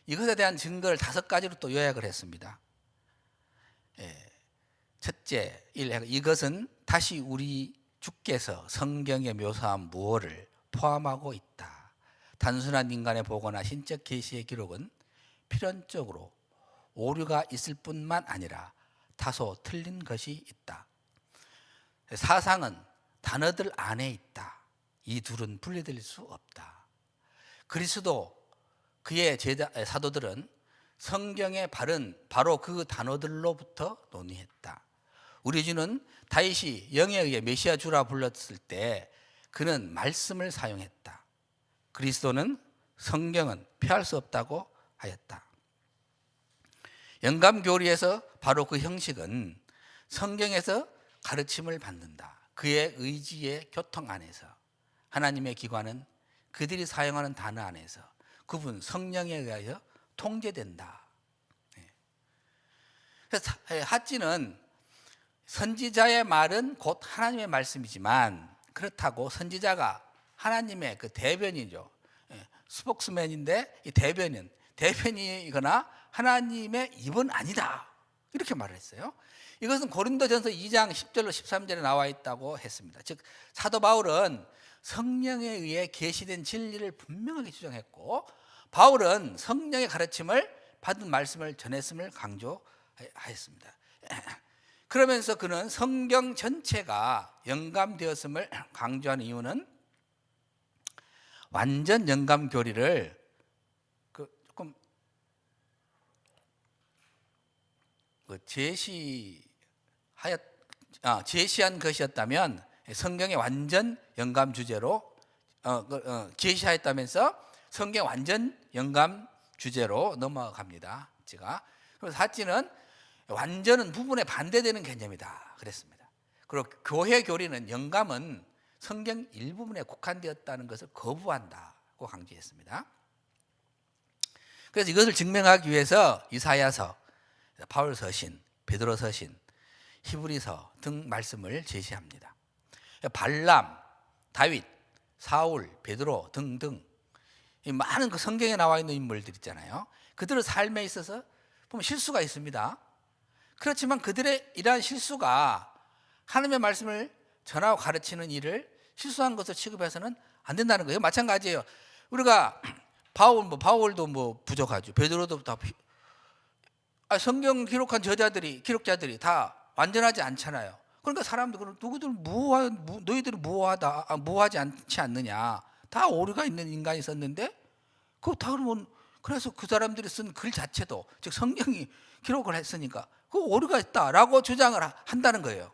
이것에 대한 증거를 5가지로 또 요약을 했습니다. 첫째, 이것은 다시 우리 주께서 성경에 묘사한 무엇을 포함하고 있다. 단순한 인간의 보고나 신적 계시의 기록은 필연적으로 오류가 있을 뿐만 아니라 다소 틀린 것이 있다. 사상은 단어들 안에 있다. 이 둘은 분리될 수 없다. 그리스도 그의 사도들은 성경의 바로 그 단어들로부터 논의했다. 우리 주는 다윗이 영에 의해 메시아 주라 불렀을 때 그는 말씀을 사용했다. 그리스도는 성경은 피할 수 없다고 하였다. 영감 교리에서 바로 그 형식은 성경에서 가르침을 받는다. 그의 의지의 교통 안에서, 하나님의 기관은 그들이 사용하는 단어 안에서 그분 성령에 의하여 통제된다. 그래서 핫지는 선지자의 말은 곧 하나님의 말씀이지만, 그렇다고 선지자가 하나님의 그 대변이죠. 스포크스맨인데 이 대변이거나 하나님의 입은 아니다, 이렇게 말을 했어요. 이것은 고린도전서 2장 10절로 13절에 나와 있다고 했습니다. 즉 사도 바울은 성령에 의해 계시된 진리를 분명하게 주장했고, 바울은 성령의 가르침을 받은 말씀을 전했음을 강조하였습니다. 그러면서 그는 성경 전체가 영감되었음을 강조하는 이유는 완전 영감 교리를 조금 제시한 것이었다면, 성경의 완전 영감 주제로 제시하였다면서 성경 완전 영감 주제로 넘어갑니다. 제가 그래서 사찌는 완전은 부분에 반대되는 개념이다 그랬습니다. 그리고 교회 교리는 영감은 성경 일부분에 국한되었다는 것을 거부한다고 강조했습니다. 그래서 이것을 증명하기 위해서 이사야서, 바울 서신, 베드로 서신, 히브리서 등 말씀을 제시합니다. 발람, 다윗, 사울, 베드로 등등 이 많은 그 성경에 나와 있는 인물들 있잖아요. 그들의 삶에 있어서 보면 실수가 있습니다. 그렇지만 그들의 이러한 실수가 하나님의 말씀을 전하고 가르치는 일을 실수한 것을 취급해서는 안 된다는 거예요. 마찬가지예요. 우리가 바울도 부족하죠. 베드로도 다 성경 기록한 기록자들이 다 완전하지 않잖아요. 그러니까 사람들 너희들은 무하지 않지 않느냐. 다 오류가 있는 인간이 있었는데 그거 다 그러면 그래서 그 사람들이 쓴 글 자체도 즉 성경이 기록을 했으니까 그 오류가 있다라고 주장을 한다는 거예요.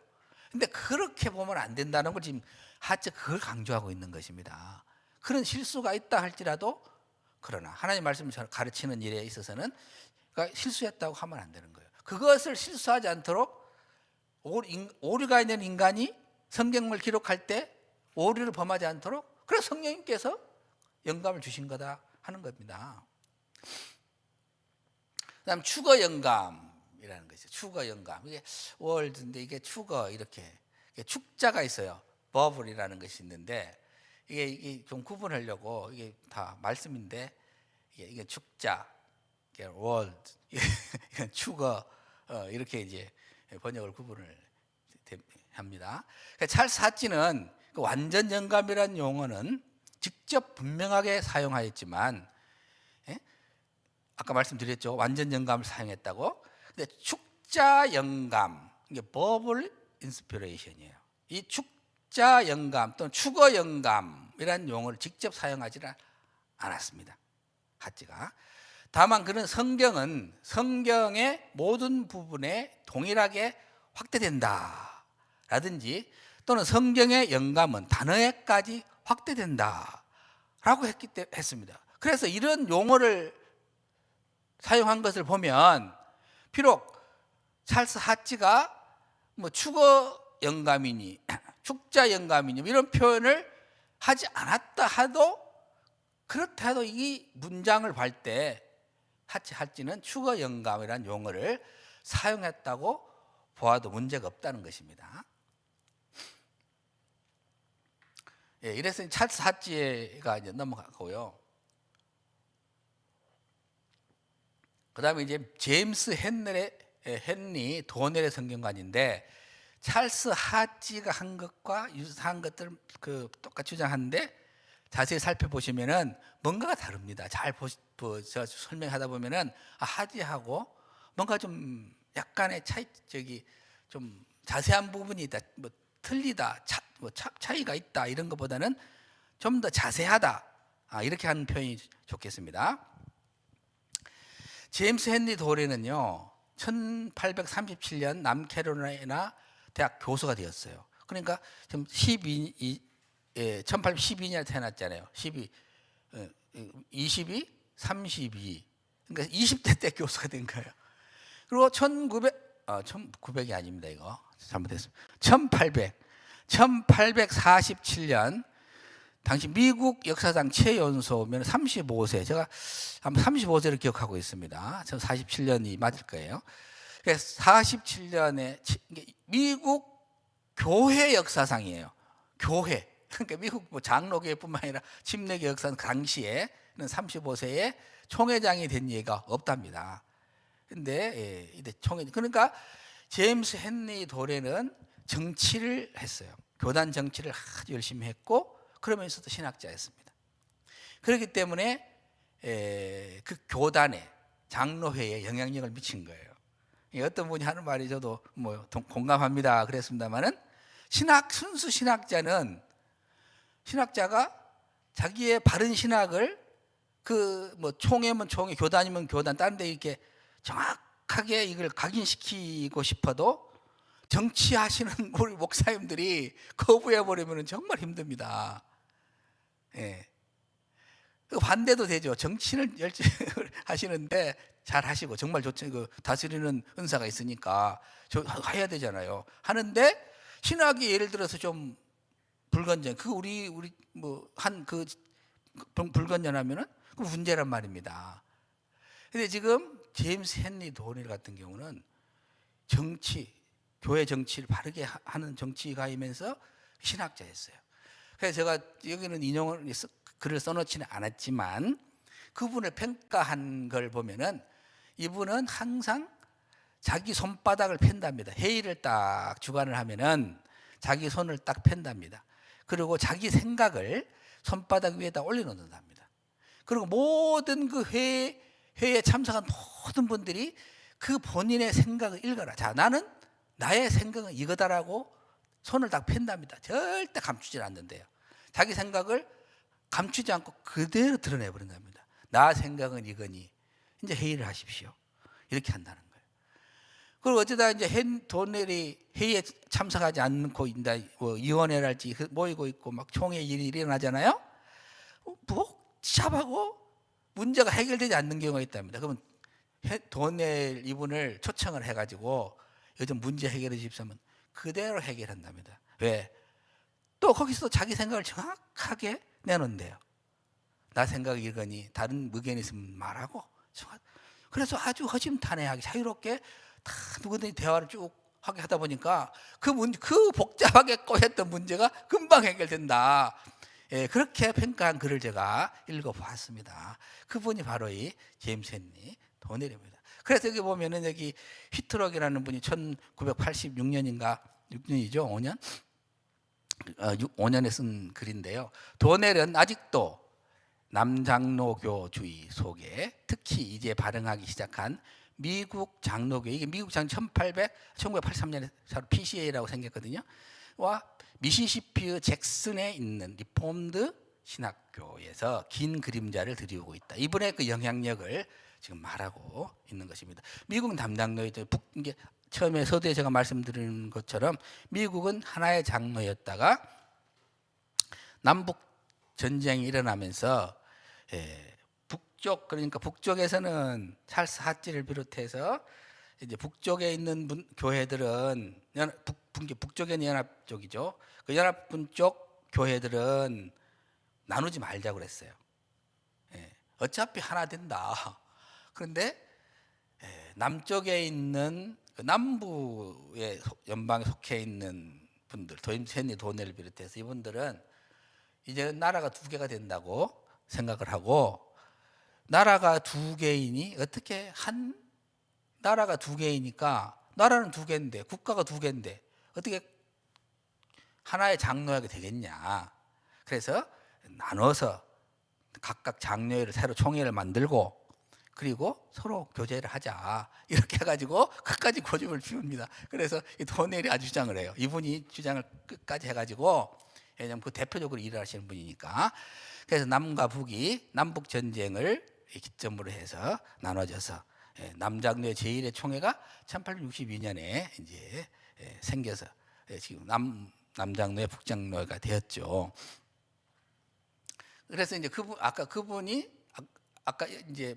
근데 그렇게 보면 안 된다는 걸 지금 그걸 강조하고 있는 것입니다. 그런 실수가 있다 할지라도 그러나 하나님의 말씀을 가르치는 일에 있어서는 그러니까 실수했다고 하면 안 되는 거예요. 그것을 실수하지 않도록 오류가 있는 인간이 성경을 기록할 때 오류를 범하지 않도록 그래서 성령님께서 영감을 주신 거다 하는 겁니다. 그다음 추거 영감이라는 것이죠. 추거 영감. 이게 월드인데 이게 추거 이렇게 축자가 있어요. 버블이라는 것이 있는데 이게 좀 구분하려고 이게 다 말씀인데 이게 축자, 이게 월드, 이건 추거 이렇게 이제 번역을 구분을 합니다. 찰스 하찌는 그 완전 영감이라는 용어는 직접 분명하게 사용하였지만 아까 말씀드렸죠. 완전 영감을 사용했다고. 근데 축자 영감, 이게 버블 인스피레이션이에요. 이 축자 영감 또는 추거 영감이라는 용어를 직접 사용하지는 않았습니다. 하찌가. 다만 그는 성경은 성경의 모든 부분에 동일하게 확대된다 라든지 또는 성경의 영감은 단어에까지 확대된다라고 했습니다. 그래서 이런 용어를 사용한 것을 보면 비록 찰스 하찌가 추거 영감이니 축자 영감이니 이런 표현을 하지 않았다 하도 그렇다 해도 이 문장을 볼 때 하찌는 추거 영감이라는 용어를 사용했다고 보아도 문제가 없다는 것입니다. 이래서 찰스 하찌가 이제 넘어가고요. 그 다음에 이제 제임스 헨리 도넬의 성경관인데 찰스 하찌가 한 것과 유사한 것들을 똑같이 주장하는데 자세히 살펴보시면은 뭔가가 다릅니다. 잘 설명하다 보면은 하찌하고 뭔가 좀 약간의 좀 자세한 부분이 있다, 틀리다, 차이가 있다 이런 것보다는 좀 더 자세하다 이렇게 하는 표현이 좋겠습니다. 제임스 헨리 도레는요 1837년 남캐롤라이나 대학 교수가 되었어요. 그러니까 지금 1812년에 태어났잖아요. 22, 32 그러니까 20대 때 교수가 된 거예요. 그리고 1900이 아닙니다. 이거 잘못했습니다. 1847년 당시 미국 역사상 최연소면 35세. 제가 아마 35세를 기억하고 있습니다. 저 47년이 맞을 거예요. 그래서 47년에 미국 교회 역사상이에요. 교회. 그러니까 미국 장로교회뿐만 아니라 침례교 역사상 당시에는 35세에 총회장이 된 예가 없답니다. 근데 그러니까 제임스 헨리 도레는 정치를 했어요. 교단 정치를 아주 열심히 했고 그러면서도 신학자였습니다. 그렇기 때문에 그 교단에 장로회에 영향력을 미친 거예요. 어떤 분이 하는 말이 저도 공감합니다 그랬습니다만은 순수 신학자가 자기의 바른 신학을 총회면 총회, 교단이면 교단, 다른 데 이렇게 정확하게 이걸 각인시키고 싶어도 정치하시는 우리 목사님들이 거부해버리면 정말 힘듭니다. 그 반대도 되죠. 정치를 열심히 하시는데 잘 하시고 정말 좋죠. 그 다스리는 은사가 있으니까 해야 되잖아요. 하는데 신학이 예를 들어서 좀 불건전, 그 우리 뭐 한 그 불건전하면은 그 문제란 말입니다. 근데 지금 제임스 헨리 도닐 같은 경우는 정치, 교회 정치를 바르게 하는 정치가이면서 신학자였어요. 그래서 제가 여기는 글을 써놓지는 않았지만 그분을 평가한 걸 보면은 이분은 항상 자기 손바닥을 팬답니다. 회의를 딱 주관을 하면은 자기 손을 딱 팬답니다. 그리고 자기 생각을 손바닥 위에다 올려놓는답니다. 그리고 모든 그 회의에 참석한 모든 분들이 그 본인의 생각을 읽어라. 자, 나는 나의 생각은 이거다라고 손을 딱 팬답니다. 절대 감추질 않는데요. 자기 생각을 감추지 않고 그대로 드러내버린답니다. 나 생각은 이거니 이제 회의를 하십시오. 이렇게 한다는 거예요. 그리고 어쩌다 이제 도넬이 회의에 참석하지 않고 뭐 위원회랄지 모이고 있고 막 총회 일이 일어나잖아요. 복잡하고 문제가 해결되지 않는 경우가 있답니다. 그러면 도넬 이분을 초청을 해가지고 요즘 문제 해결해 주십시오 하면 그대로 해결한답니다. 왜? 또 거기서 자기 생각을 정확하게 내놓는데요. 나 생각이 이거니 다른 의견이 있으면 말하고. 그래서 아주 허심탄회하게 자유롭게 다 누구든지 대화를 쭉 하게 하다 보니까 그 복잡하게 꼬였던 문제가 금방 해결된다. 예, 그렇게 평가한 글을 제가 읽어봤습니다. 그분이 바로 이 제임스 헨리 도넬입니다. 그래서 여기 보면은 여기 휘트록이라는 분이 1986년인가 6년이죠, 5년? 5년에 쓴 글인데요. 도넬은 아직도 남장로교주의 속에 특히 이제 발흥하기 시작한 미국 장로교, 이게 미국 장 1983년에 PCA라고 생겼거든요. 와 미시시피의 잭슨에 있는 리폼드 신학교에서 긴 그림자를 들이우고 있다. 이분의 그 영향력을 지금 말하고 있는 것입니다. 미국 남장로의 이게 처음에 서두에 제가 말씀드린 것처럼 미국은 하나의 장로였다가 남북 전쟁이 일어나면서 북쪽, 그러니까 북쪽에서는 찰스 핫지를 비롯해서 이제 북쪽에 있는 교회들은 북쪽에 있는 연합 쪽이죠. 그 연합군 쪽 교회들은 나누지 말자고 그랬어요. 어차피 하나 된다. 그런데 남쪽에 있는 그 남부의 연방에 속해 있는 분들, 헨리 도넬을 비롯해서 이분들은 이제 나라가 두 개가 된다고 생각을 하고, 나라가 두 개이니 어떻게 나라가 두 개이니까 나라는 두 개인데 국가가 두 개인데 어떻게 하나의 장로회가 되겠냐. 그래서 나눠서 각각 장로회를 새로 총회를 만들고 그리고 서로 교제를 하자. 이렇게 해가지고 끝까지 고집을 피웁니다. 그래서 이 도넬이 아주 주장을 해요. 이분이 주장을 끝까지 해가지고, 왜냐하면 그 대표적으로 일을 하시는 분이니까. 그래서 남과 북이 남북 전쟁을 기점으로 해서 나눠져서 남장로회 제1의 총회가 1862년에 이제 생겨서 지금 남장로회 북장로회가 되었죠. 그래서 이제 그분이 아까 이제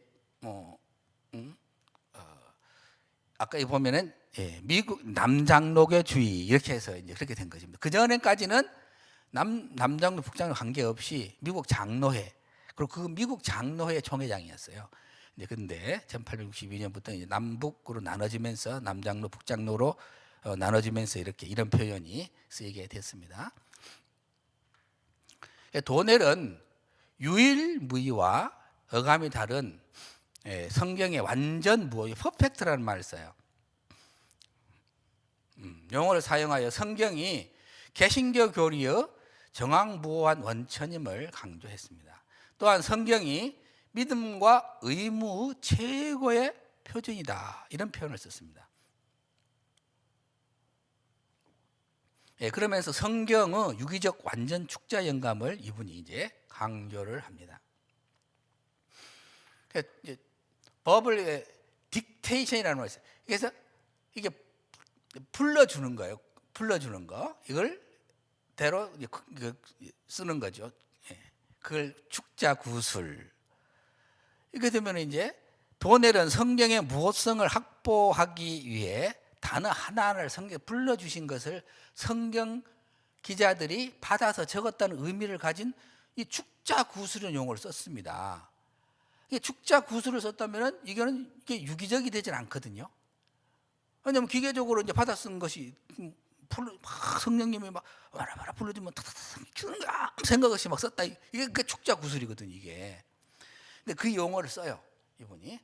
아까 보면은 미국 남장로교주의 이렇게 해서 이제 그렇게 된 것입니다. 그 전에까지는 남장로 북장로 관계없이 미국 장로회, 그리고 그 미국 장로회 총회장이었어요. 이제 근데 1862년부터 이제 남북으로 나눠지면서 남장로 북장로로 나눠지면서 이런 표현이 쓰이게 됐습니다. 도넬은 유일무이와 어감이 다른 성경의 완전 무의 퍼펙트라는 말을 써요. 용어를 사용하여 성경이 개신교 교리의 정황무오한 원천임을 강조했습니다. 또한 성경이 믿음과 의무 최고의 표준이다, 이런 표현을 썼습니다. 그러면서 성경의 유기적 완전 축자 영감을 이분이 이제 강조를 합니다. 법을 딕테이션이라는 말이 있어요. 그래서 이게 불러주는 거예요. 불러주는 거, 이걸 대로 쓰는 거죠. 그걸 축자 구술. 이렇게 되면 이제 도넬은 성경의 무호성을 확보하기 위해 단어 하나를 성경에 불러주신 것을 성경 기자들이 받아서 적었다는 의미를 가진 이 축자 구술이라는 용어를 썼습니다. 이게 축자 구술을 썼다면 이게 유기적이 되질 않거든요. 왜냐하면 기계적으로 이제 받아 쓴 것이 막 성령님이 막 와라와라 불러주면 생각 없이 막 썼다. 이게 그 축자 구술이거든요. 이게. 근데 그 용어를 써요, 이분이.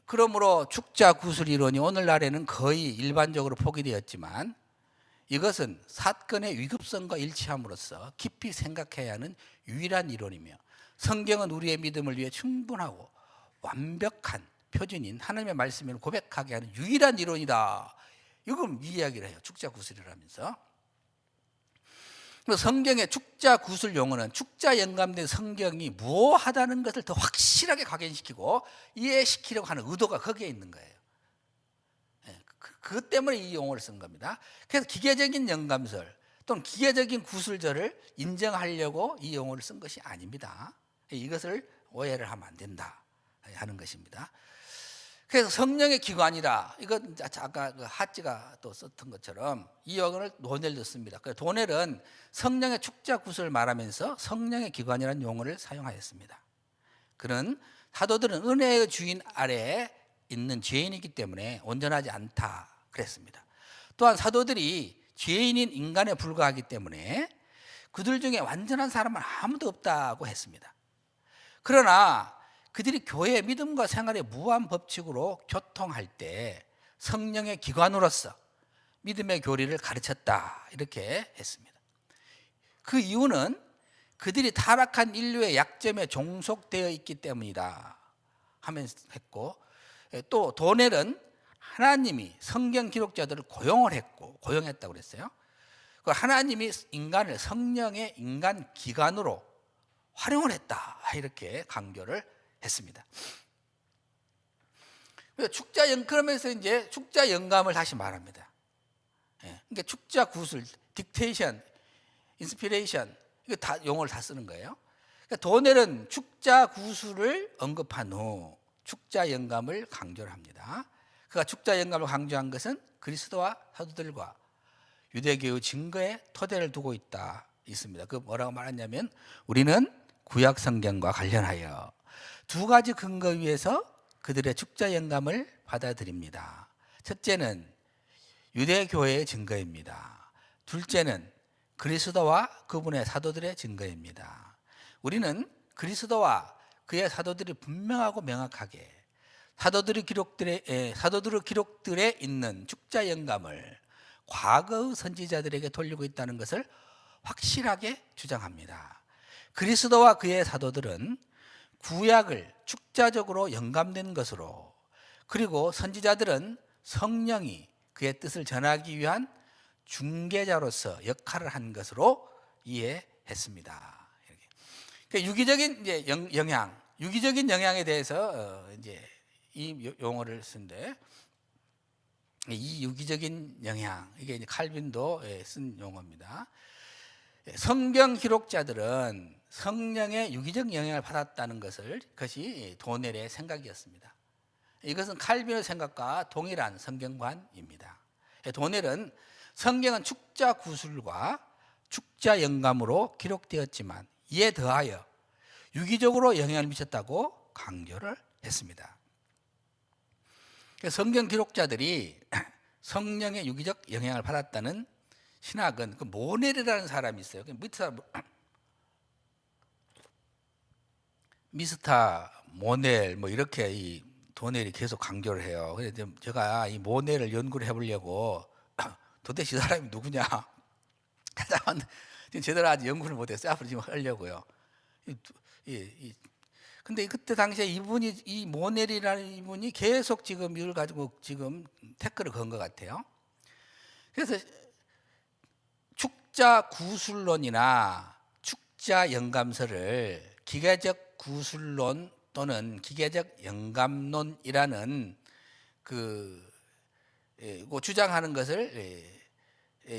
그러므로 축자 구술 이론이 오늘날에는 거의 일반적으로 포기되었지만 이것은 사건의 위급성과 일치함으로써 깊이 생각해야 하는 유일한 이론이며 성경은 우리의 믿음을 위해 충분하고 완벽한 표준인 하나님의 말씀을 고백하게 하는 유일한 이론이다. 이걸 이야기를 해요. 축자 구술이라면서. 성경의 축자 구술 용어는 축자 영감된 성경이 무엇하다는 것을 더 확실하게 각인시키고 이해시키려고 하는 의도가 거기에 있는 거예요. 그것 때문에 이 용어를 쓴 겁니다. 그래서 기계적인 영감설 또는 기계적인 구술절을 인정하려고 이 용어를 쓴 것이 아닙니다. 이것을 오해를 하면 안 된다 하는 것입니다. 그래서 성령의 기관이라, 이건 아까 그 하찌가 또 썼던 것처럼 이 용어를 도넬도 씁니다. 도넬은 성령의 축자 구술을 말하면서 성령의 기관이라는 용어를 사용하였습니다. 그는 사도들은 은혜의 주인 아래에 있는 죄인이기 때문에 온전하지 않다 그랬습니다. 또한 사도들이 죄인인 인간에 불과하기 때문에 그들 중에 완전한 사람은 아무도 없다고 했습니다. 그러나 그들이 교회의 믿음과 생활의 무한 법칙으로 교통할 때 성령의 기관으로서 믿음의 교리를 가르쳤다 이렇게 했습니다. 그 이유는 그들이 타락한 인류의 약점에 종속되어 있기 때문이다 하면서 했고, 또 도넬은 하나님이 성경 기록자들을 고용했다고 그랬어요. 그 하나님이 인간을 성령의 인간 기관으로 활용을 했다 이렇게 강조를 했습니다. 그러면서 이제 축자 영감을 다시 말합니다. 그러니까 축자 구술, 딕테이션, 인스피레이션 이거 다 용어를 다 쓰는 거예요. 그러니까 도넬은 축자 구술을 언급한 후 축자 영감을 강조를 합니다. 그가 축자 영감을 강조한 것은 그리스도와 사도들과 유대교의 증거에 토대를 두고 있습니다. 그 뭐라고 말하냐면 우리는 구약 성경과 관련하여 두 가지 근거 위에서 그들의 축자 영감을 받아들입니다. 첫째는 유대교회의 증거입니다. 둘째는 그리스도와 그분의 사도들의 증거입니다. 우리는 그리스도와 그의 사도들이 분명하고 명확하게 사도들의 기록들에 있는 축자 영감을 과거의 선지자들에게 돌리고 있다는 것을 확실하게 주장합니다. 그리스도와 그의 사도들은 구약을 축자적으로 영감된 것으로, 그리고 선지자들은 성령이 그의 뜻을 전하기 위한 중개자로서 역할을 한 것으로 이해했습니다. 그러니까 유기적인 영향에 대해서 이제 이 용어를 쓴데, 이 유기적인 영향, 이게 이제 칼빈도 쓴 용어입니다. 성경 기록자들은 성령의 유기적 영향을 받았다는 그것이 도넬의 생각이었습니다. 이것은 칼빈의 생각과 동일한 성경관입니다. 도넬은 성경은 축자 구술과 축자 영감으로 기록되었지만 이에 더하여 유기적으로 영향을 미쳤다고 강조를 했습니다. 성경 기록자들이 성령의 유기적 영향을 받았다는 신학은 그 모넬이라는 사람이 있어요. 미스터 모넬 뭐 이렇게 이 도넬이 계속 강조를 해요. 그래서 제가 이 모넬을 연구를 해보려고 도대체 이 사람이 누구냐 찾아봤는데 제대로 아직 연구를 못해서 앞으로 지금 하려고요. 근데 그때 당시에 이 모넬이라는 이분이 계속 지금 이걸 가지고 지금 태클을 건 것 같아요. 그래서 축자 구술론이나 축자 영감설을 기계적 구술론 또는 기계적 영감론이라는 주장하는 것을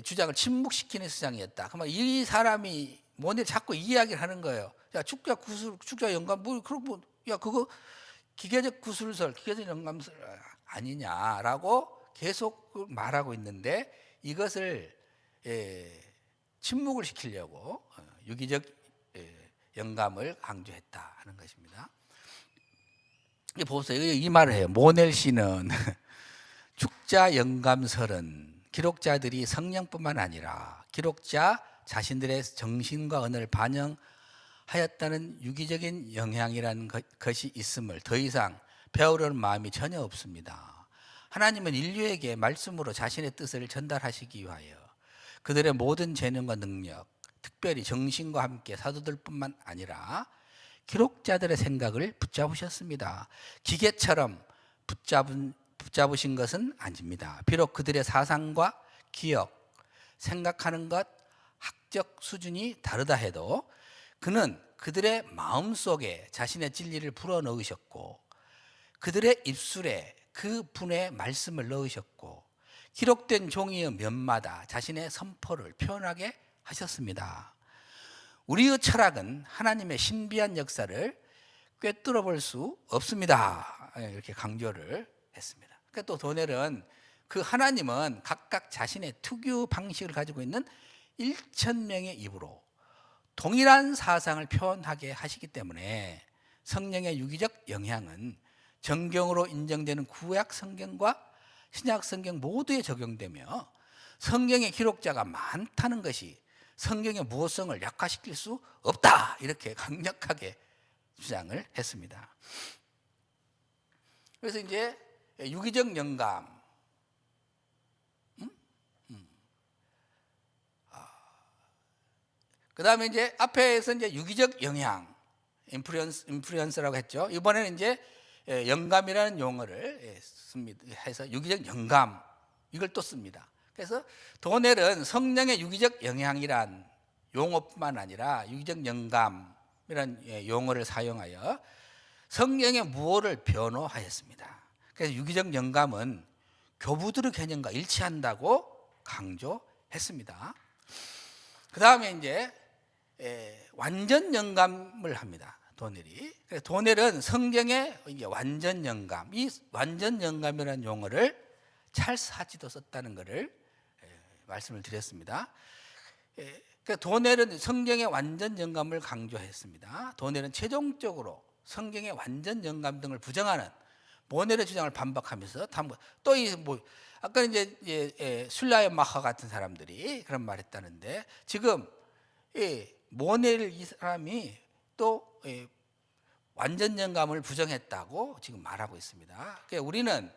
주장을 침묵시키는 주장이었다. 그러면 이 사람이 모넬 자꾸 이야기를 하는 거예요. 야 축자 구술, 축자 영감 뭐 그런 뭐야 그거 기계적 구술설, 기계적 영감설 아니냐라고 계속 말하고 있는데 이것을 침묵을 시키려고 유기적 영감을 강조했다 하는 것입니다. 이 보세요. 이 말을 해요. 모넬 씨는 축자 영감설은 기록자들이 성령뿐만 아니라 기록자 자신들의 정신과 언어를 반영하였다는 유기적인 영향이라는 것이 있음을 더 이상 배우려는 마음이 전혀 없습니다. 하나님은 인류에게 말씀으로 자신의 뜻을 전달하시기 위하여 그들의 모든 재능과 능력, 특별히 정신과 함께 사도들뿐만 아니라 기록자들의 생각을 붙잡으셨습니다. 기계처럼 붙잡으신 것은 아닙니다. 비록 그들의 사상과 기억, 생각하는 것, 학적 수준이 다르다 해도 그는 그들의 마음속에 자신의 진리를 불어넣으셨고 그들의 입술에 그 분의 말씀을 넣으셨고 기록된 종이의 면마다 자신의 선포를 표현하게 하셨습니다. 우리의 철학은 하나님의 신비한 역사를 꿰뚫어 볼 수 없습니다. 이렇게 강조를 했습니다. 그러니까 또 도넬은 그 하나님은 각각 자신의 특유 방식을 가지고 있는 1,000명의 입으로 동일한 사상을 표현하게 하시기 때문에 성령의 유기적 영향은 정경으로 인정되는 구약 성경과 신약 성경 모두에 적용되며 성경의 기록자가 많다는 것이 성경의 무호성을 약화시킬 수 없다. 이렇게 강력하게 주장을 했습니다. 그래서 이제 유기적 영감, 그 다음에 이제 앞에서 이제 유기적 영향, 인플루언스라고 했죠. 이번에는 이제 영감이라는 용어를 해서 유기적 영감 이걸 또 씁니다. 그래서 도넬은 성령의 유기적 영향이란 용어뿐만 아니라 유기적 영감이라는 용어를 사용하여 성경의 무엇을 변호하였습니다. 그래서 유기적 영감은 교부들의 개념과 일치한다고 강조했습니다. 그 다음에 이제 완전 영감을 합니다. 도넬이. 그래서 도넬은 성경의 이제 완전 영감, 이 완전 영감이라는 용어를 찰스 하치도 썼다는 것을 말씀을 드렸습니다. 도넬은 성경의 완전 영감을 강조했습니다. 도넬은 최종적으로 성경의 완전 영감 등을 부정하는 모넬의 주장을 반박하면서 또 아까 이제 슐라이마커 같은 사람들이 그런 말했다는데 지금 모넬 이 사람이 또 완전 영감을 부정했다고 지금 말하고 있습니다. 그러니까 우리는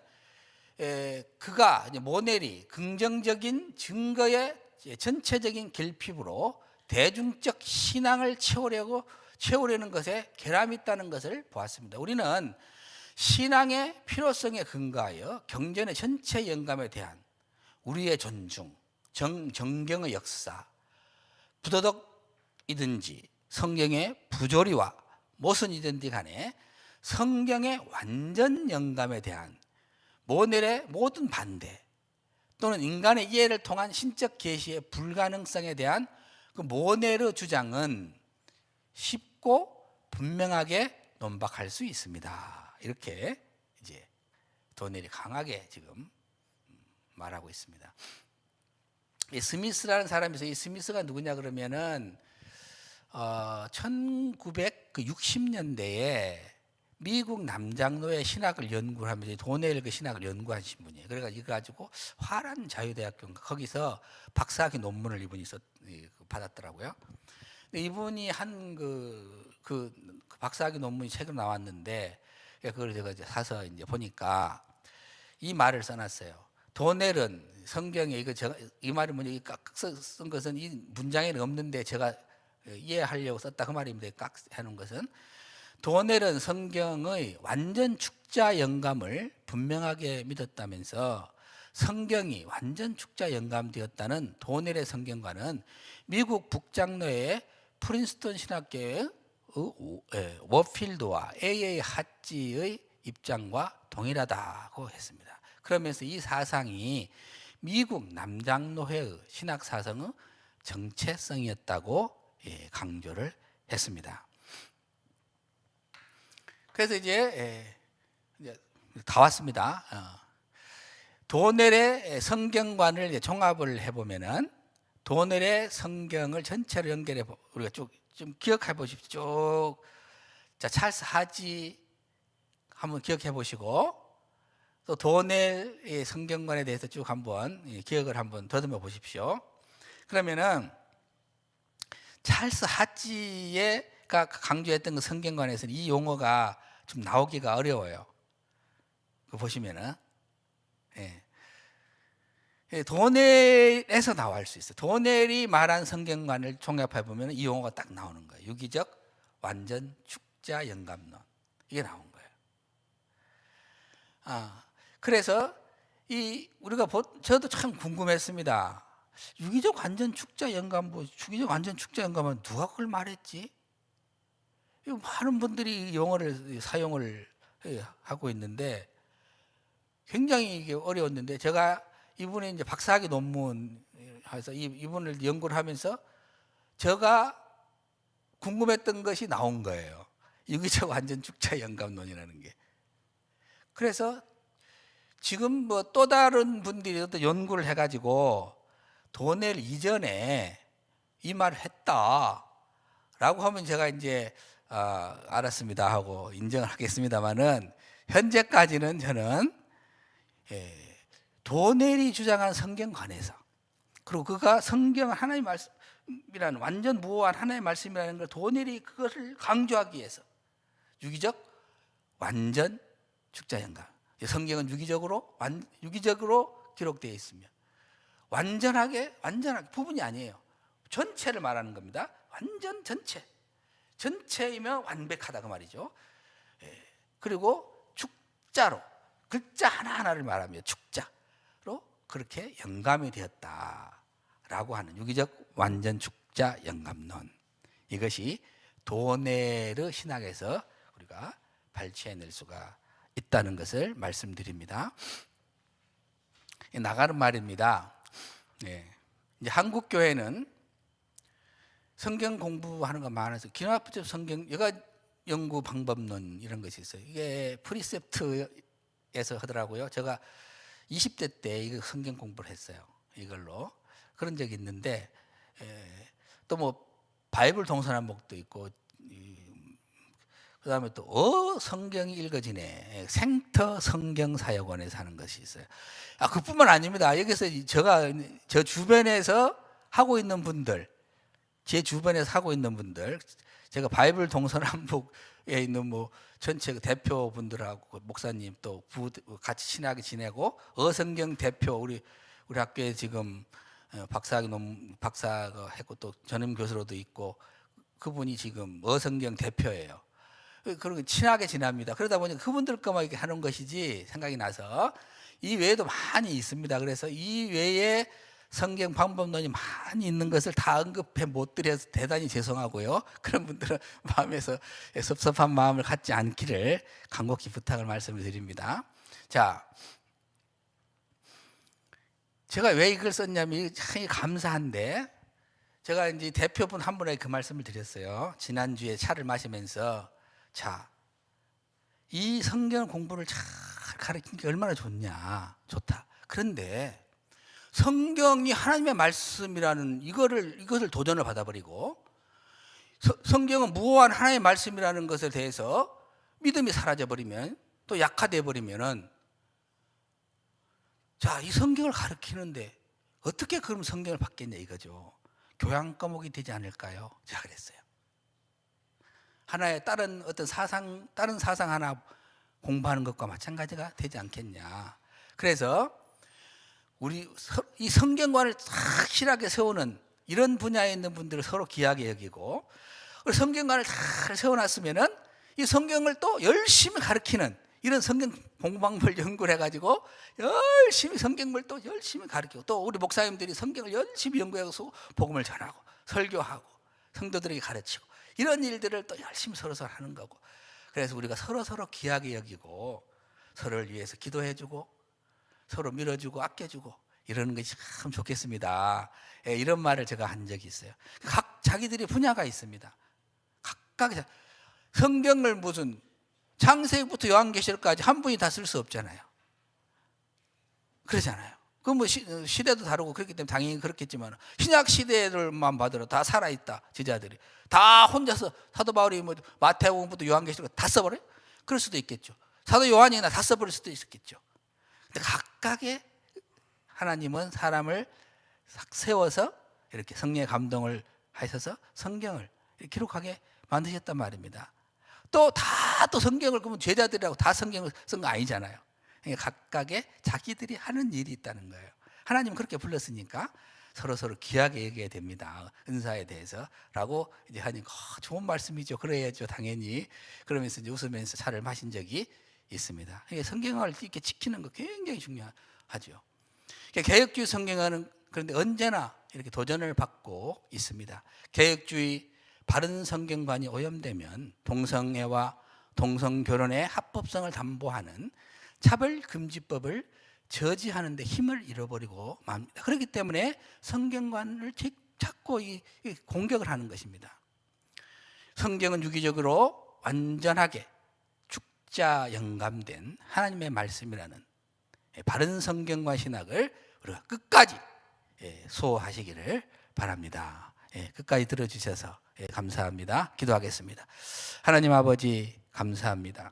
그가 모넬이 긍정적인 증거의 전체적인 결핍으로 대중적 신앙을 채우려는 것에 결함이 있다는 것을 보았습니다. 우리는 신앙의 필요성에 근거하여 경전의 전체 영감에 대한 우리의 존중, 정경의 역사, 부도덕이든지 성경의 부조리와 모순이든지 간에 성경의 완전 영감에 대한 모넬의 모든 반대 또는 인간의 이해를 통한 신적 계시의 불가능성에 대한 그 모넬의 주장은 쉽고 분명하게 논박할 수 있습니다. 이렇게 이제 도넬이 강하게 지금 말하고 있습니다. 이 스미스라는 사람이 있어요. 이 스미스가 누구냐 그러면은 1960년대에 미국 남장로의 신학을 연구하면서 도넬 그 신학을 연구하신 분이에요. 그래가지고 이거 가지고 화란 자유대학교인가 거기서 박사학위 논문을 이분이 받았더라고요. 근데 이분이 한 그 박사학위 논문이 최근 나왔는데 그걸 제가 이제 사서 이제 보니까 이 말을 써놨어요. 도넬은 성경에 이 말이 뭐냐 쓴 것은 이 문장에는 없는데 제가 이해하려고 썼다 그 말입니다. 깍 해놓은 것은 도넬은 성경의 완전 축자 영감을 분명하게 믿었다면서 성경이 완전 축자 영감되었다는 도넬의 성경과는 미국 북장로의 프린스턴 신학교의 워필드와 A.A. 하찌의 입장과 동일하다고 했습니다. 그러면서 이 사상이 미국 남장로회의 신학 사상의 정체성이었다고 강조를 했습니다. 그래서 이제 다 왔습니다. 도넬의 성경관을 이제 종합을 해보면은 도넬의 성경을 전체로 연결해 우리가 쭉 좀 기억해 보십시오. 쭉 자, 찰스 하지 한번 기억해 보시고 또 도넬의 성경관에 대해서 쭉 한번 기억을 한번 더듬어 보십시오. 그러면은 찰스 하지가 강조했던 그 성경관에서는 이 용어가 좀 나오기가 어려워요. 그 보시면은 도넬에서 나올 수 있어요. 도넬이 말한 성경관을 종합해 보면 이 용어가 딱 나오는 거예요. 유기적 완전 축자 영감론 이게 나온 거예요. 그래서 저도 참 궁금했습니다. 유기적 완전 축자 영감부, 유기적 완전 축자 영감은 누가 그걸 말했지? 많은 분들이 이 용어를 사용을 하고 있는데 굉장히 이게 어려웠는데 제가 이분이 이제 박사학위 논문 해서 이분을 연구를 하면서 제가 궁금했던 것이 나온 거예요. 유기적 완전 축자 영감론이라는 게. 그래서 지금 뭐 또 다른 분들이 또 연구를 해가지고 도넬 이전에 이 말을 했다라고 하면 제가 이제 알았습니다 하고 인정을 하겠습니다만은 현재까지는 저는 도넬이 주장한 성경관에서 그리고 그가 성경 하나님의 말씀이라는 완전 무오한 하나님의 말씀이라는 걸 도넬이 그것을 강조하기 위해서 유기적 완전 축자 영감. 성경은 유기적으로 기록되어 있으며 완전하게 부분이 아니에요. 전체를 말하는 겁니다. 완전 전체이면 완벽하다 그 말이죠. 그리고 축자로 글자 하나하나를 말하며 축자로 그렇게 영감이 되었다라고 하는 유기적 완전 축자 영감론. 이것이 도네르 신학에서 우리가 발췌해낼 수가 있다는 것을 말씀드립니다. 나가는 말입니다. 이제 한국 교회는 성경 공부하는 거 많아서 기나프적 성경 여가 연구 방법론 이런 것이 있어요. 이게 프리셉트에서 하더라고요. 제가 20대 때 이거 성경 공부를 했어요. 이걸로 그런 적이 있는데 또 뭐 바이블 동서남북도 있고 그다음에 또 성경이 읽어지네 생터 성경사역원에서 하는 것이 있어요. 그뿐만 아닙니다. 여기서 저 주변에서 하고 있는 분들, 제 주변에서 하고 있는 분들, 제가 바이블 동서남북에 있는 뭐 전체 대표분들하고 목사님 또 같이 친하게 지내고 어성경 대표 우리 학교에 지금 박사가 했고 또 전임 교수로도 있고 그분이 지금 어성경 대표예요. 그리고 친하게 지냅니다. 그러다 보니까 그분들 거만 이렇게 하는 것이지 생각이 나서 이 외에도 많이 있습니다. 그래서 이 외에 성경 방법론이 많이 있는 것을 다 언급해 못 드려서 대단히 죄송하고요. 그런 분들은 마음에서 섭섭한 마음을 갖지 않기를 간곡히 부탁을 말씀을 드립니다. 자, 제가 왜 이걸 썼냐면 참 감사한데 제가 이제 대표분 한 분에게 그 말씀을 드렸어요. 지난주에 차를 마시면서 자, 이 성경 공부를 잘 가르치는 게 얼마나 좋다. 그런데 성경이 하나님의 말씀이라는 이것을 도전을 받아버리고 성경은 무오한 하나님의 말씀이라는 것에 대해서 믿음이 사라져버리면 또 약화돼 버리면은 자, 이 성경을 가르치는데 어떻게 그럼 성경을 받겠냐 이거죠. 교양 과목이 되지 않을까요? 제가 그랬어요. 하나의 다른 사상 하나 공부하는 것과 마찬가지가 되지 않겠냐. 그래서 우리 이 성경관을 확실하게 세우는 이런 분야에 있는 분들을 서로 귀하게 여기고 성경관을 잘 세워놨으면은 이 성경을 또 열심히 가르치는 이런 성경 공부방법을 연구를 해가지고 열심히 성경을 또 열심히 가르치고 또 우리 목사님들이 성경을 열심히 연구해서 복음을 전하고 설교하고 성도들에게 가르치고 이런 일들을 또 열심히 서로 하는 거고 그래서 우리가 서로 귀하게 여기고 서로를 위해서 기도해주고 서로 밀어주고 아껴주고 이러는 것이 참 좋겠습니다. 이런 말을 제가 한 적이 있어요. 각 자기들이 분야가 있습니다. 각각 성경을 무슨 창세기부터 요한계시록까지 한 분이 다 쓸 수 없잖아요. 그러잖아요. 그 뭐 시대도 다르고 그렇기 때문에 당연히 그렇겠지만 신약 시대를만 봐도 다 살아있다. 제자들이 다 혼자서 사도 바울이 뭐 마태복음부터 요한계시록 다 써버려요? 그럴 수도 있겠죠. 사도 요한이나 다 써버릴 수도 있겠죠. 근데 각각의 하나님은 사람을 싹 세워서 이렇게 성령의 감동을 하셔서 성경을 기록하게 만드셨단 말입니다. 또 성경을 그러면 제자들이라고 다 성경을 쓴 거 아니잖아요. 그러니까 각각의 자기들이 하는 일이 있다는 거예요. 하나님은 그렇게 불렀으니까 서로 귀하게 얘기해야 됩니다. 은사에 대해서라고 이제 하니까 좋은 말씀이죠. 그래야죠, 당연히. 그러면서 이제 웃으면서 차를 마신 적이 있습니다. 그러니까 성경을 이렇게 지키는 거 굉장히 중요하죠. 그러니까 개혁주의 성경은 그런데 언제나 이렇게 도전을 받고 있습니다. 개혁주의 바른 성경관이 오염되면 동성애와 동성결혼의 합법성을 담보하는 차별금지법을 저지하는 데 힘을 잃어버리고 맙니다. 그렇기 때문에 성경관을 자꾸 공격을 하는 것입니다. 성경은 유기적으로 완전하게 축자 영감된 하나님의 말씀이라는 바른 성경관 신학을 우리가 끝까지 수호하시기를 바랍니다. 끝까지 들어주셔서 감사합니다. 기도하겠습니다. 하나님 아버지 감사합니다.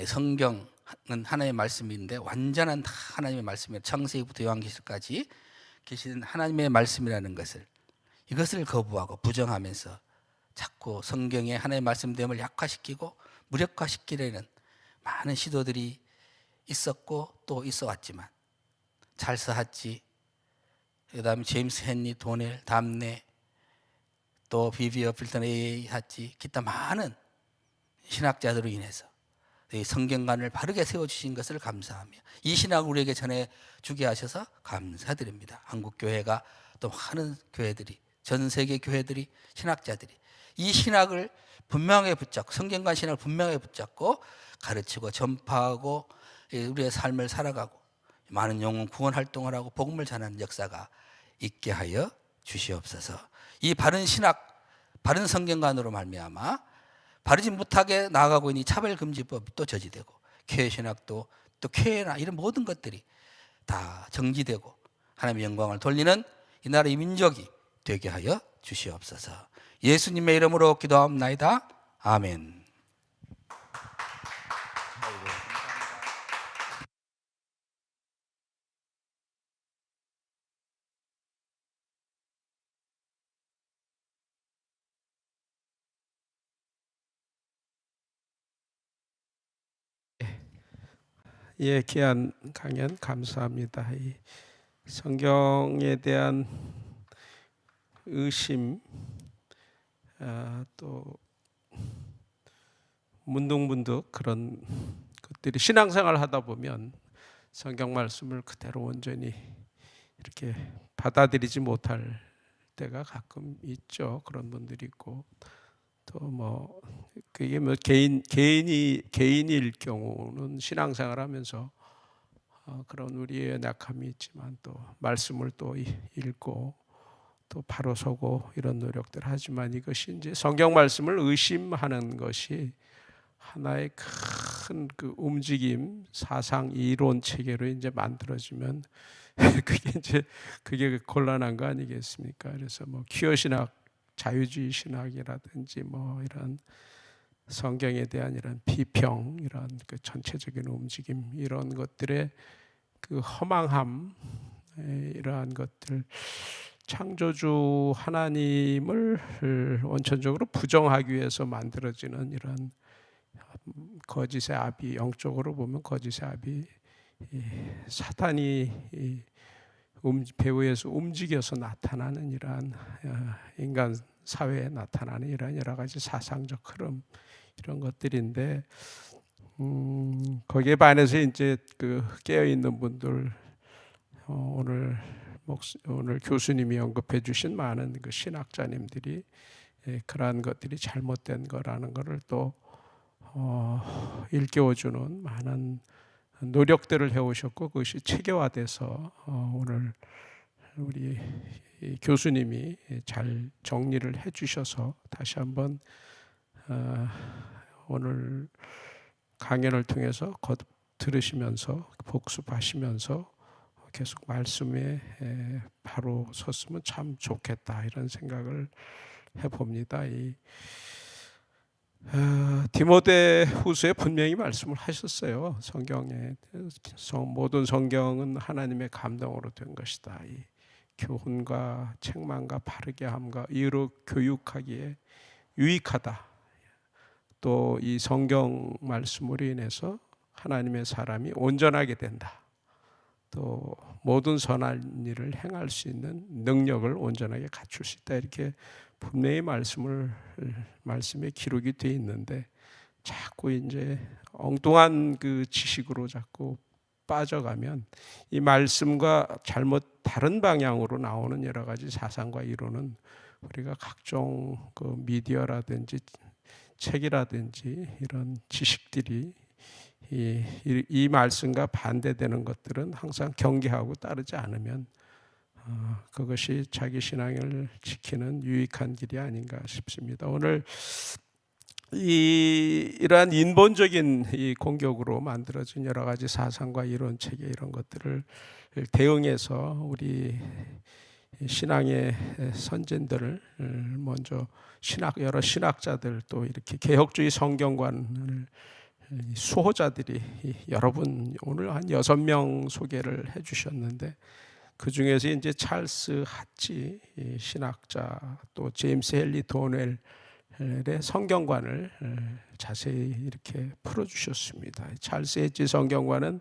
성경은 하나님의 말씀인데 완전한 하나님의 말씀이에요. 창세기부터 요한계시록까지 계시는 하나님의 말씀이라는 이것을 거부하고 부정하면서 자꾸 성경의 하나님의 말씀됨을 약화시키고 무력화시키려는 많은 시도들이 있었고 또 있어 왔지만 찰스 하치, 그다음에 제임스 헨리 도넬, 담네, 또 비비어 필턴 A 하치, 기타 많은 신학자들로 인해서 이 성경관을 바르게 세워주신 것을 감사하며 이 신학을 우리에게 전해주게 하셔서 감사드립니다. 한국교회가 또 많은 교회들이, 전 세계 교회들이, 신학자들이 이 신학을 분명하게 붙잡고 성경관 신학을 분명하게 붙잡고 가르치고 전파하고 우리의 삶을 살아가고 많은 영혼 구원 활동을 하고 복음을 전하는 역사가 있게 하여 주시옵소서. 이 바른 신학, 바른 성경관으로 말미암아 바르지 못하게 나아가고 있는 차별금지법이 또 저지되고 쾌신학도 또 쾌나 이런 모든 것들이 다 정지되고 하나님의 영광을 돌리는 이 나라의 민족이 되게 하여 주시옵소서. 예수님의 이름으로 기도하옵나이다. 아멘. 예, 귀한 강연 감사합니다. 이 성경에 대한 의심, 또 문득문득 그런 것들이 신앙생활 하다 보면 성경 말씀을 그대로 온전히 이렇게 받아들이지 못할 때가 가끔 있죠. 그런 분들이 있고 또 뭐 그게 뭐 개인일 경우는 신앙생활하면서 그런 우리의 약함이 있지만 또 말씀을 또 읽고 또 바로 서고 이런 노력들 하지만 이것이 이제 성경 말씀을 의심하는 것이 하나의 큰 그 움직임, 사상, 이론 체계로 이제 만들어지면 그게 곤란한 거 아니겠습니까? 그래서 뭐 퀴어 신학, 자유주의 신학이라든지 뭐 이런 성경에 대한 이런 비평, 이런 그 전체적인 움직임, 이런 것들의 그 허망함, 이러한 것들, 창조주 하나님을 원천적으로 부정하기 위해서 만들어지는 이런 거짓의 아비, 영적으로 보면 거짓의 아비, 사탄이 배후에서 움직여서 나타나는 이러한 인간 사회에 나타나는 이런 여러 가지 사상적 흐름, 이런 것들인데 거기에 반해서 이제 그 깨어 있는 분들, 오늘 교수님이 언급해 주신 많은 그 신학자님들이 그러한 것들이 잘못된 거라는 것을 또 일깨워주는 많은 노력들을 해오셨고 그것이 체계화돼서 오늘 우리 교수님이 잘 정리를 해주셔서 다시 한번 오늘 강연을 통해서 거듭 들으시면서 복습하시면서 계속 말씀에 바로 섰으면 참 좋겠다 이런 생각을 해봅니다. 디모데후서에 분명히 말씀을 하셨어요. 성경에 모든 성경은 하나님의 감동으로 된 것이다. 이 교훈과 책망과 바르게 함과 의로 교육하기에 유익하다. 또 이 성경 말씀으로 인해서 하나님의 사람이 온전하게 된다. 또 모든 선한 일을 행할 수 있는 능력을 온전하게 갖출 수 있다. 이렇게 분명히 말씀에 기록이 되어 있는데 자꾸 이제 엉뚱한 그 지식으로 자꾸 빠져가면 이 말씀과 잘못 다른 방향으로 나오는 여러 가지 사상과 이론은 우리가 각종 그 미디어라든지 책이라든지 이런 지식들이 이 말씀과 반대되는 것들은 항상 경계하고 따르지 않으면 그것이 자기 신앙을 지키는 유익한 길이 아닌가 싶습니다. 오늘 이러한 인본적인 이 공격으로 만들어진 여러 가지 사상과 이론 체계 이런 것들을 대응해서 우리 신앙의 선진들을 먼저 여러 신학자들 또 이렇게 개혁주의 성경관을 수호자들이 여러분 오늘 한 6명 소개를 해주셨는데 그 중에서 이제 찰스 하치 신학자 또 제임스 헨리 도넬의 성경관을 자세히 이렇게 풀어주셨습니다. 찰스 하치 성경관은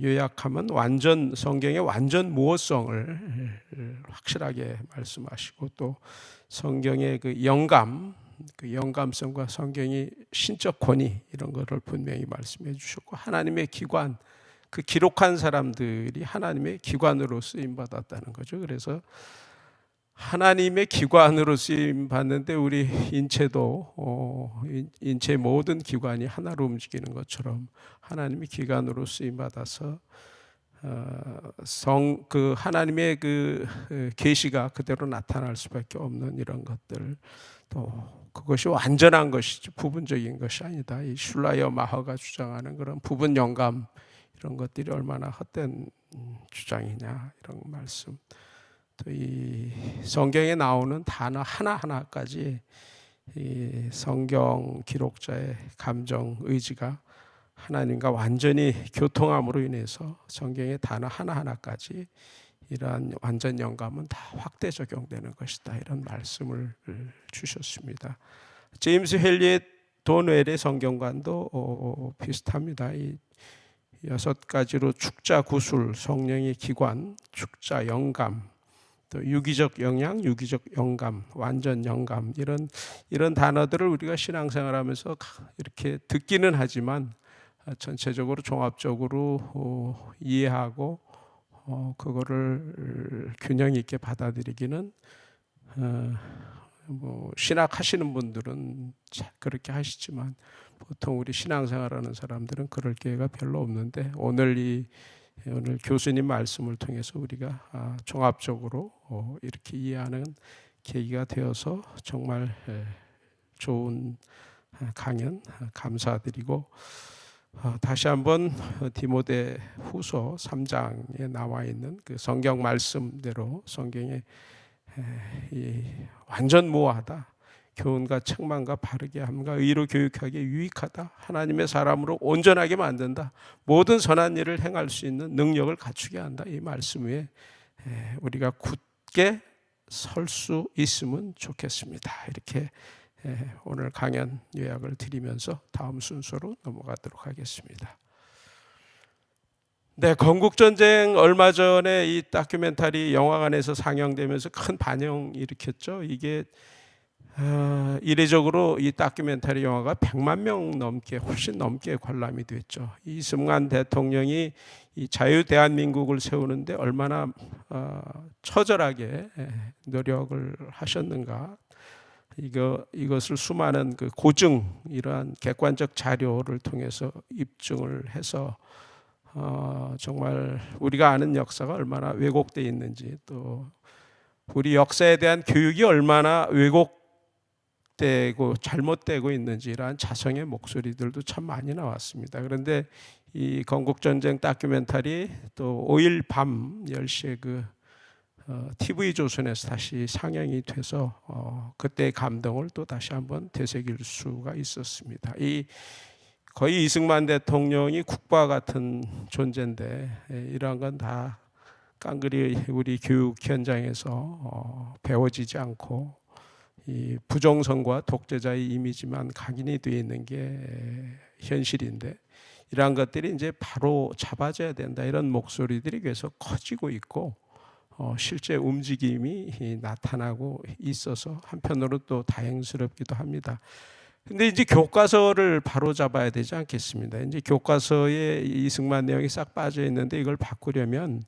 요약하면 성경의 완전 무호성을 확실하게 말씀하시고 또 성경의 그 영감성과 성경이 신적 권위 이런 것을 분명히 말씀해 주셨고 하나님의 기관 그 기록한 사람들이 하나님의 기관으로 쓰임 받았다는 거죠. 그래서 하나님의 기관으로 쓰임 받는데 우리 인체의 모든 기관이 하나로 움직이는 것처럼 하나님의 기관으로 쓰임 받아서 그 하나님의 그 계시가 그대로 나타날 수밖에 없는 이런 것들 또 그것이 완전한 것이지 부분적인 것이 아니다. 이 슐라이어 마허가 주장하는 그런 부분 영감 이런 것들이 얼마나 헛된 주장이냐 이런 말씀. 또 이 성경에 나오는 단어 하나하나까지 이 성경 기록자의 감정 의지가 하나님과 완전히 교통함으로 인해서 성경의 단어 하나하나까지 이러한 완전 영감은 다 확대 적용되는 것이다. 이런 말씀을 주셨습니다. 제임스 헨리 도넬의 성경관도 비슷합니다. 이 6가지로 축자 구술, 성령의 기관, 축자 영감, 또 유기적 영향, 유기적 영감, 완전 영감 이런 단어들을 우리가 신앙생활하면서 이렇게 듣기는 하지만 전체적으로 종합적으로 이해하고 그거를 균형 있게 받아들이기는 신학하시는 분들은 그렇게 하시지만 보통 우리 신앙생활하는 사람들은 그럴 기회가 별로 없는데 오늘 교수님 말씀을 통해서 우리가 종합적으로 이렇게 이해하는 계기가 되어서 정말 좋은 강연 감사드리고 다시 한번 디모데후서 3장에 나와 있는 그 성경 말씀대로 성경에 완전 무하다. 교훈과 책망과 바르게 함과 의로 교육하기에 유익하다. 하나님의 사람으로 온전하게 만든다. 모든 선한 일을 행할 수 있는 능력을 갖추게 한다. 이 말씀 위에 우리가 굳게 설 수 있으면 좋겠습니다. 이렇게 오늘 강연 요약을 드리면서 다음 순서로 넘어가도록 하겠습니다. 네, 건국전쟁 얼마 전에 이 다큐멘터리 영화관에서 상영되면서 큰 반영을 일으켰죠. 이게 이례적으로 이 다큐멘터리 영화가 100만 명 넘게 훨씬 넘게 관람이 됐죠. 이승만 대통령이 이 자유 대한민국을 세우는데 얼마나 처절하게 노력을 하셨는가. 이것을 수많은 그 고증 이러한 객관적 자료를 통해서 입증을 해서 정말 우리가 아는 역사가 얼마나 왜곡되어 있는지 또 우리 역사에 대한 교육이 얼마나 왜곡되어 잘못되고 있는지 이러한 자성의 목소리들도 참 많이 나왔습니다. 그런데 이 건국전쟁 다큐멘터리 또 5일 밤 10시에 그 TV 조선에서 다시 상영이 돼서 그때의 감동을 또 다시 한번 되새길 수가 있었습니다. 거의 이승만 대통령이 국부와 같은 존재인데 이러한 건 다 깡그리 우리 교육 현장에서 배워지지 않고 이 부정선과 독재자의 이미지만 각인이 되어 있는 게 현실인데, 이러한 것들이 이제 바로 잡아져야 된다, 이런 목소리들이 계속 커지고 있고 실제 움직임이 나타나고 있어서 한편으로 또 다행스럽기도 합니다. 근데 이제 교과서를 바로 잡아야 되지 않겠습니다. 이제 교과서에 이승만 내용이 싹 빠져 있는데 이걸 바꾸려면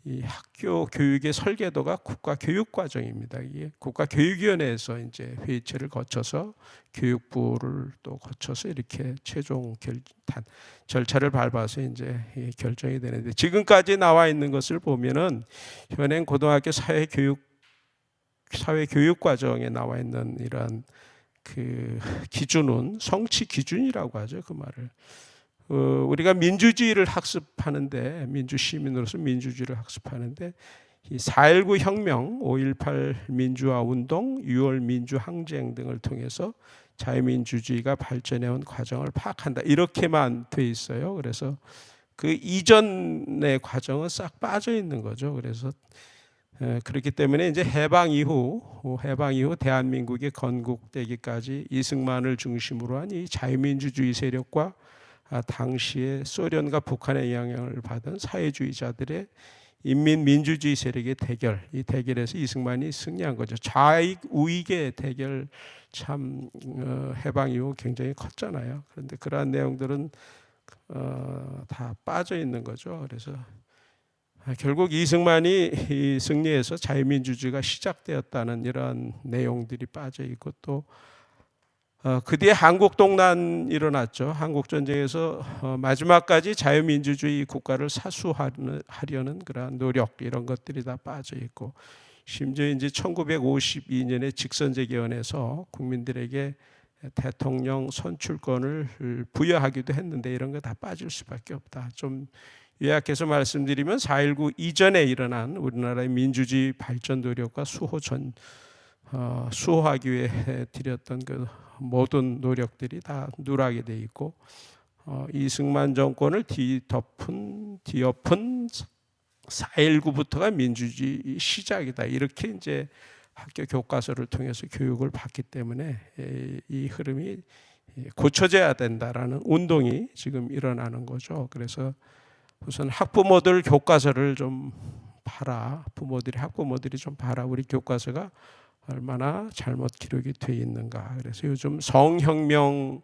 이 학교 교육의 설계도가 국가교육과정입니다. 이게 국가교육위원회에서 이제 회의체를 거쳐서 교육부를 또 거쳐서 이렇게 최종 절차를 밟아서 이제 결정이 되는데, 지금까지 나와 있는 것을 보면은 현행 고등학교 사회교육과정에 나와 있는 이러한 그 기준은 성취 기준이라고 하죠. 그 말을. 우리가 민주주의를 학습하는데, 민주시민으로서 민주주의를 학습하는데 이 4.19 혁명, 5.18 민주화 운동, 6월 민주항쟁 등을 통해서 자유민주주의가 발전해온 과정을 파악한다, 이렇게만 돼 있어요. 그래서 그 이전의 과정은 싹 빠져 있는 거죠. 그래서 그렇기 때문에 이제 해방 이후 대한민국이 건국되기까지 이승만을 중심으로 한 이 자유민주주의 세력과 당시에 소련과 북한의 영향을 받은 사회주의자들의 인민민주주의 세력의 대결, 이 대결에서 이승만이 승리한 거죠. 좌익 우익의 대결, 참 해방 이후 굉장히 컸잖아요. 그런데 그러한 내용들은 다 빠져 있는 거죠. 그래서 결국 이승만이 승리해서 자유민주주의가 시작되었다는 이러한 내용들이 빠져 있고, 또 그 뒤에 한국동란 일어났죠. 한국전쟁에서 마지막까지 자유민주주의 국가를 사수하려는 그러한 노력, 이런 것들이 다 빠져 있고, 심지어 이제 1952년에 직선제개헌에서 국민들에게 대통령 선출권을 부여하기도 했는데 이런 거 다 빠질 수밖에 없다. 좀 요약해서 말씀드리면 4.19 이전에 일어난 우리나라의 민주주의 발전 노력과 수호하기 위해 들였던 그 모든 노력들이 다 누락이 돼 있고, 이승만 정권을 뒤엎은 4.19부터가 민주주의 시작이다, 이렇게 이제 학교 교과서를 통해서 교육을 받기 때문에 이 흐름이 고쳐져야 된다라는 운동이 지금 일어나는 거죠. 그래서 우선 학부모들 교과서를 좀 봐라. 학부모들이 좀 봐라. 우리 교과서가 얼마나 잘못 기록이 돼 있는가. 그래서 요즘 성혁명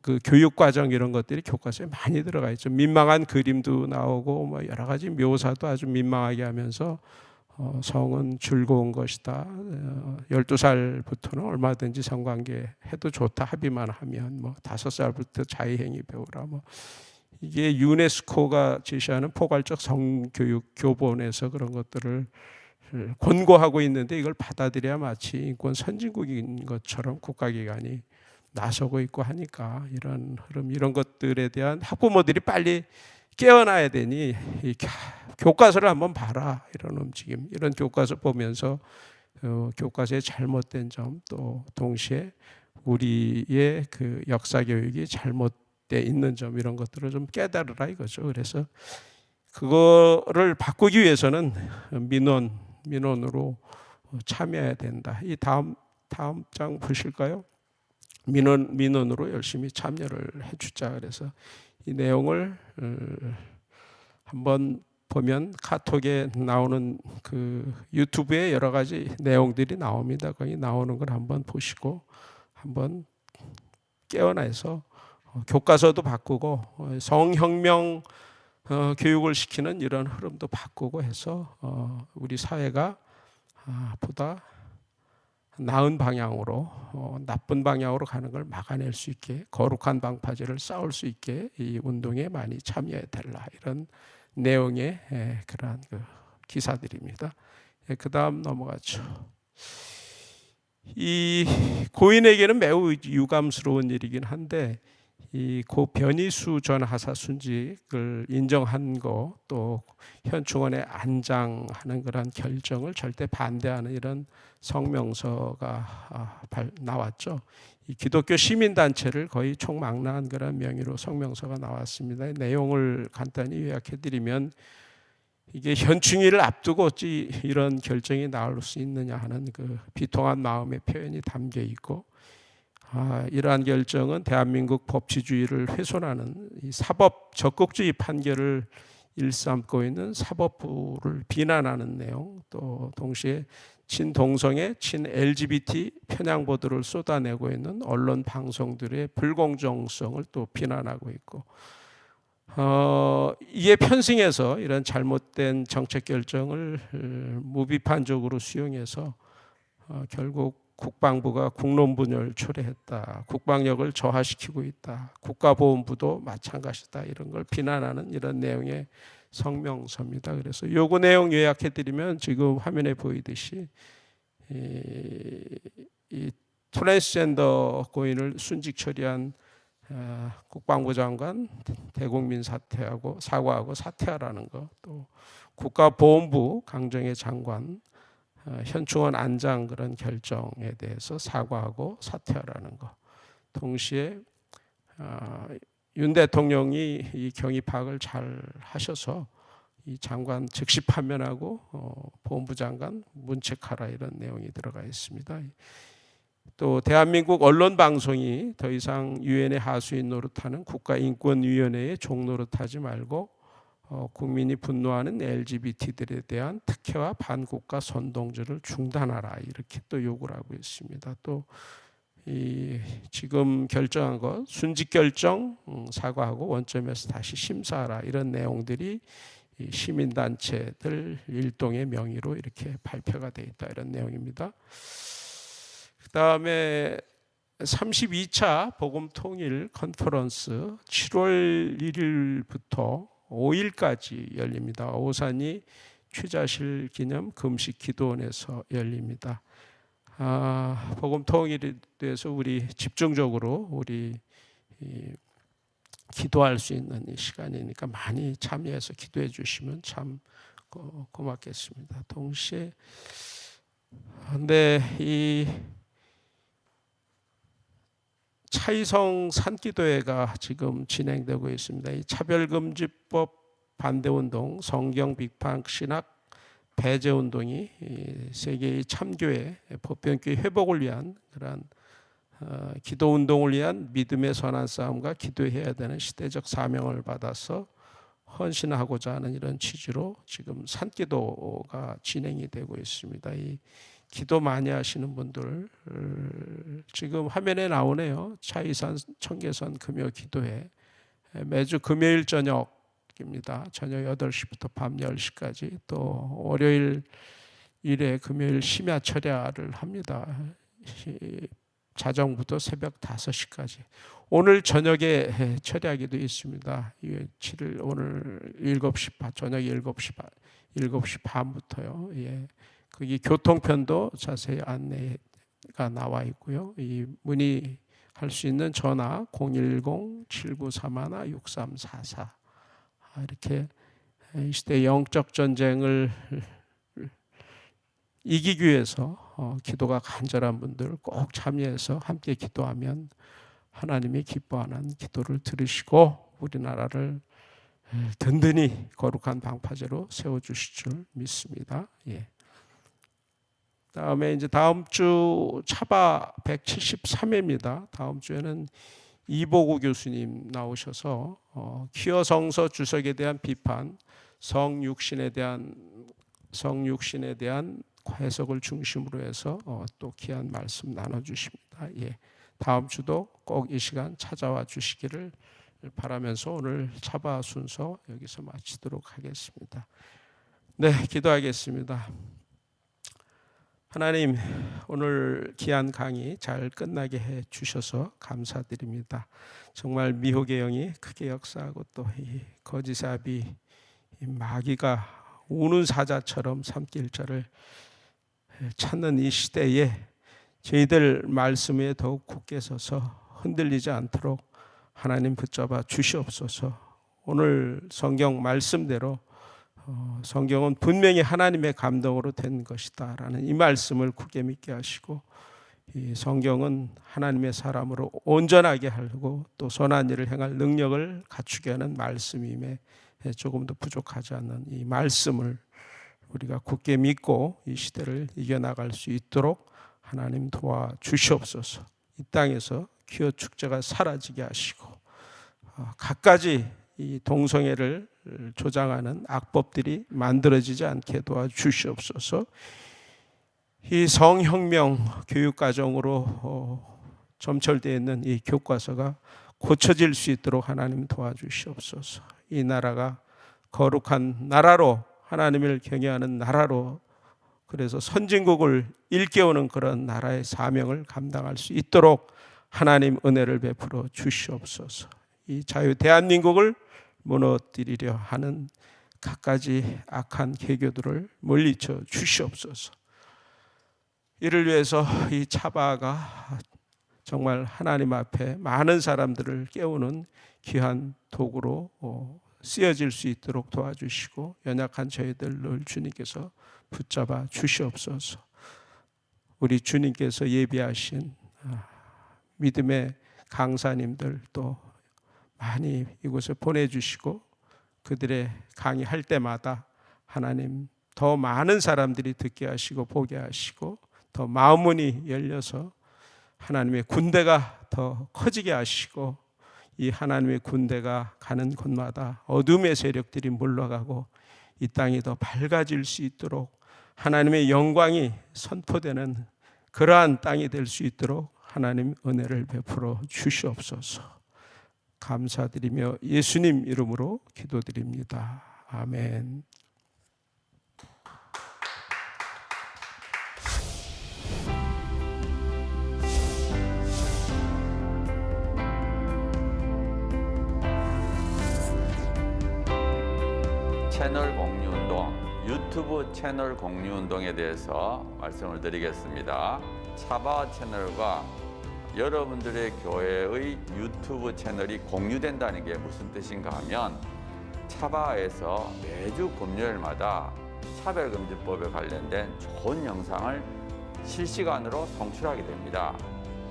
그 교육 과정 이런 것들이 교과서에 많이 들어가 있죠. 민망한 그림도 나오고 뭐 여러 가지 묘사도 아주 민망하게 하면서 성은 즐거운 것이다. 12살부터는 얼마든지 성관계 해도 좋다. 합의만 하면 뭐 5살부터 자의행위 배우라. 뭐 이게 유네스코가 제시하는 포괄적 성교육 교본에서 그런 것들을 권고하고 있는데, 이걸 받아들여야 마치 인권 선진국인 것처럼 국가기관이 나서고 있고 하니까 이런 흐름, 이런 것들에 대한 학부모들이 빨리 깨어나야 되니 이 교과서를 한번 봐라, 이런 움직임, 이런 교과서 보면서 교과서의 잘못된 점, 또 동시에 우리의 그 역사 교육이 잘못돼 있는 점, 이런 것들을 좀 깨달으라 이거죠. 그래서 그거를 바꾸기 위해서는 민원으로 참여해야 된다. 이 다음 장 보실까요? 민원으로 열심히 참여를 해주자. 그래서 이 내용을 한번 보면 카톡에 나오는 그 유튜브에 여러 가지 내용들이 나옵니다. 거기 나오는 걸 한번 보시고 한번 깨어나서 교과서도 바꾸고 성혁명 교육을 시키는 이런 흐름도 바꾸고 해서 우리 사회가 보다 나은 방향으로, 나쁜 방향으로 가는 걸 막아낼 수 있게, 거룩한 방파제를 쌓을 수 있게 이 운동에 많이 참여해 달라, 이런 내용의 그러한 그 기사들입니다. 그 다음 넘어가죠. 이 고인에게는 매우 유감스러운 일이긴 한데 이 고 변희수 전 하사 순직을 인정한 거, 또 현충원에 안장하는 그런 결정을 절대 반대하는 이런 성명서가 나왔죠. 이 기독교 시민단체를 거의 총망라한 그런 명의로 성명서가 나왔습니다. 내용을 간단히 요약해드리면, 이게 현충일을 앞두고 어찌 이런 결정이 나올 수 있느냐 하는 그 비통한 마음의 표현이 담겨 있고, 이러한 결정은 대한민국 법치주의를 훼손하는 이 사법 적극주의 판결을 일삼고 있는 사법부를 비난하는 내용, 또 동시에 친동성애, 친 LGBT 편향 보도를 쏟아내고 있는 언론 방송들의 불공정성을 또 비난하고 있고, 이에 편승해서 이런 잘못된 정책 결정을 무비판적으로 수용해서 결국 국방부가 국론분열 초래했다, 국방력을 저하시키고 있다, 국가보훈부도 마찬가지다, 이런 걸 비난하는 이런 내용의 성명서입니다. 그래서 요구 내용 요약해드리면, 지금 화면에 보이듯이 이 트랜스젠더 고인을 순직 처리한 국방부 장관 대국민 사과하고 사퇴하라는 거, 또 국가보훈부 강정의 장관 현충원 안장 그런 결정에 대해서 사과하고 사퇴하라는 것. 동시에 윤 대통령이 이 경위 파악을 잘 하셔서 이 장관 즉시 파면하고 보훈부 장관 문책하라, 이런 내용이 들어가 있습니다. 또 대한민국 언론 방송이 더 이상 유엔의 하수인 노릇하는 국가인권위원회의 종노릇하지 말고 국민이 분노하는 LGBT들에 대한 특혜와 반국가 선동질을 중단하라, 이렇게 또 요구를 하고 있습니다. 또 이 지금 결정한 것 순직 결정 사과하고 원점에서 다시 심사하라, 이런 내용들이 이 시민단체들 일동의 명의로 이렇게 발표가 되어 있다, 이런 내용입니다. 그 다음에 32차 복음통일 컨퍼런스 7월 1일부터 5일까지 열립니다. 오산이 취자실 기념 금식 기도원에서 열립니다. 복음 통일에 대해서 우리 집중적으로 기도할 수 있는 이 시간이니까 많이 참여해서 기도해 주시면 참 고맙겠습니다. 동시에 이 차이성 산기도회가 지금 진행되고 있습니다. 이 차별금지법 반대운동, 성경 비판 신학 배제운동이 세계의 참교회, 보편교회 회복을 위한 그런 기도운동을 위한 믿음의 선한 싸움과 기도해야 되는 시대적 사명을 받아서 헌신하고자 하는 이런 취지로 지금 산기도가 진행이 되고 있습니다. 이 기도 많이 하시는 분들 지금 화면에 나오네요. 차이산 청계선 금요 기도회 매주 금요일 저녁입니다. 저녁 8시부터 밤 10시까지, 또 월요일 일에 금요일 심야 철야를 합니다. 자정부터 새벽 5시까지. 오늘 저녁에 철야기도 있습니다. 7일 오늘 7시 반, 저녁 7시 반부터요. 예. 거기 교통편도 자세히 안내가 나와 있고요. 이 문의할 수 있는 전화 010-7931-6344. 이렇게 이 시대 영적 전쟁을 이기기 위해서 기도가 간절한 분들 꼭 참여해서 함께 기도하면 하나님이 기뻐하는 기도를 들으시고 우리나라를 든든히 거룩한 방파제로 세워주실 줄 믿습니다. 예. 다음에 이제 다음 주 차바 173회입니다. 다음 주에는 이보구 교수님 나오셔서 퀴어 성서 주석에 대한 비판, 성육신에 대한 해석을 중심으로 해서 또 귀한 말씀 나눠주십니다. 예. 다음 주도 꼭 이 시간 찾아와 주시기를 바라면서 오늘 차바 순서 여기서 마치도록 하겠습니다. 네, 기도하겠습니다. 하나님, 오늘 귀한 강의 잘 끝나게 해 주셔서 감사드립니다. 정말 미혹의 영이 크게 역사하고 또 이 거짓아비 마귀가 우는 사자처럼 삼킬 자를 찾는 이 시대에 저희들 말씀에 더욱 굳게 서서 흔들리지 않도록 하나님 붙잡아 주시옵소서. 오늘 성경 말씀대로 성경은 분명히 하나님의 감동으로 된 것이다 라는 이 말씀을 굳게 믿게 하시고, 이 성경은 하나님의 사람으로 온전하게 하고 또 선한 일을 행할 능력을 갖추게 하는 말씀임에 조금도 부족하지 않는 이 말씀을 우리가 굳게 믿고 이 시대를 이겨나갈 수 있도록 하나님 도와주시옵소서. 이 땅에서 기호 축제가 사라지게 하시고 갖가지 이 동성애를 조장하는 악법들이 만들어지지 않게 도와주시옵소서. 이 성혁명 교육과정으로 점철되어 있는 이 교과서가 고쳐질 수 있도록 하나님 도와주시옵소서. 이 나라가 거룩한 나라로, 하나님을 경외하는 나라로, 그래서 선진국을 일깨우는 그런 나라의 사명을 감당할 수 있도록 하나님 은혜를 베풀어 주시옵소서. 이 자유 대한민국을 무너뜨리려 하는 갖가지 악한 계교들을 물리쳐 주시옵소서. 이를 위해서 이 차바가 정말 하나님 앞에 많은 사람들을 깨우는 귀한 도구로 쓰여질 수 있도록 도와주시고, 연약한 저희들을 주님께서 붙잡아 주시옵소서. 우리 주님께서 예비하신 믿음의 강사님들 또 많이 이곳에 보내주시고, 그들의 강의할 때마다 하나님 더 많은 사람들이 듣게 하시고 보게 하시고, 더 마음문이 열려서 하나님의 군대가 더 커지게 하시고, 이 하나님의 군대가 가는 곳마다 어둠의 세력들이 물러가고 이 땅이 더 밝아질 수 있도록, 하나님의 영광이 선포되는 그러한 땅이 될 수 있도록 하나님 은혜를 베풀어 주시옵소서. 감사드리며 예수님 이름으로 기도드립니다. 아멘. 채널 공유운동, 유튜브 채널 공유운동에 대해서 말씀을 드리겠습니다. 차바 채널과 여러분들의 교회의 유튜브 채널이 공유된다는 게 무슨 뜻인가 하면, 차바에서 매주 금요일마다 차별금지법에 관련된 좋은 영상을 실시간으로 송출하게 됩니다.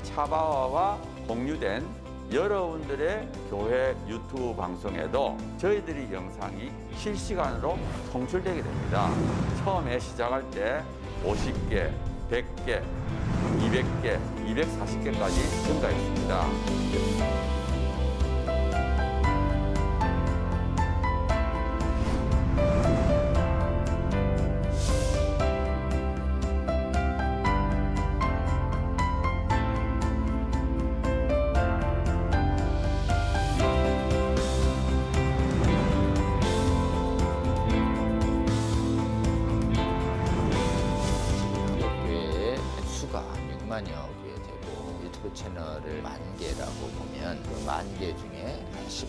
차바와 공유된 여러분들의 교회 유튜브 방송에도 저희들이 영상이 실시간으로 송출되게 됩니다. 처음에 시작할 때 50개, 100개, 200개, 240개까지 증가했습니다. 채널을 10,000개라고 보면 그 10,000개 중에 한 10%,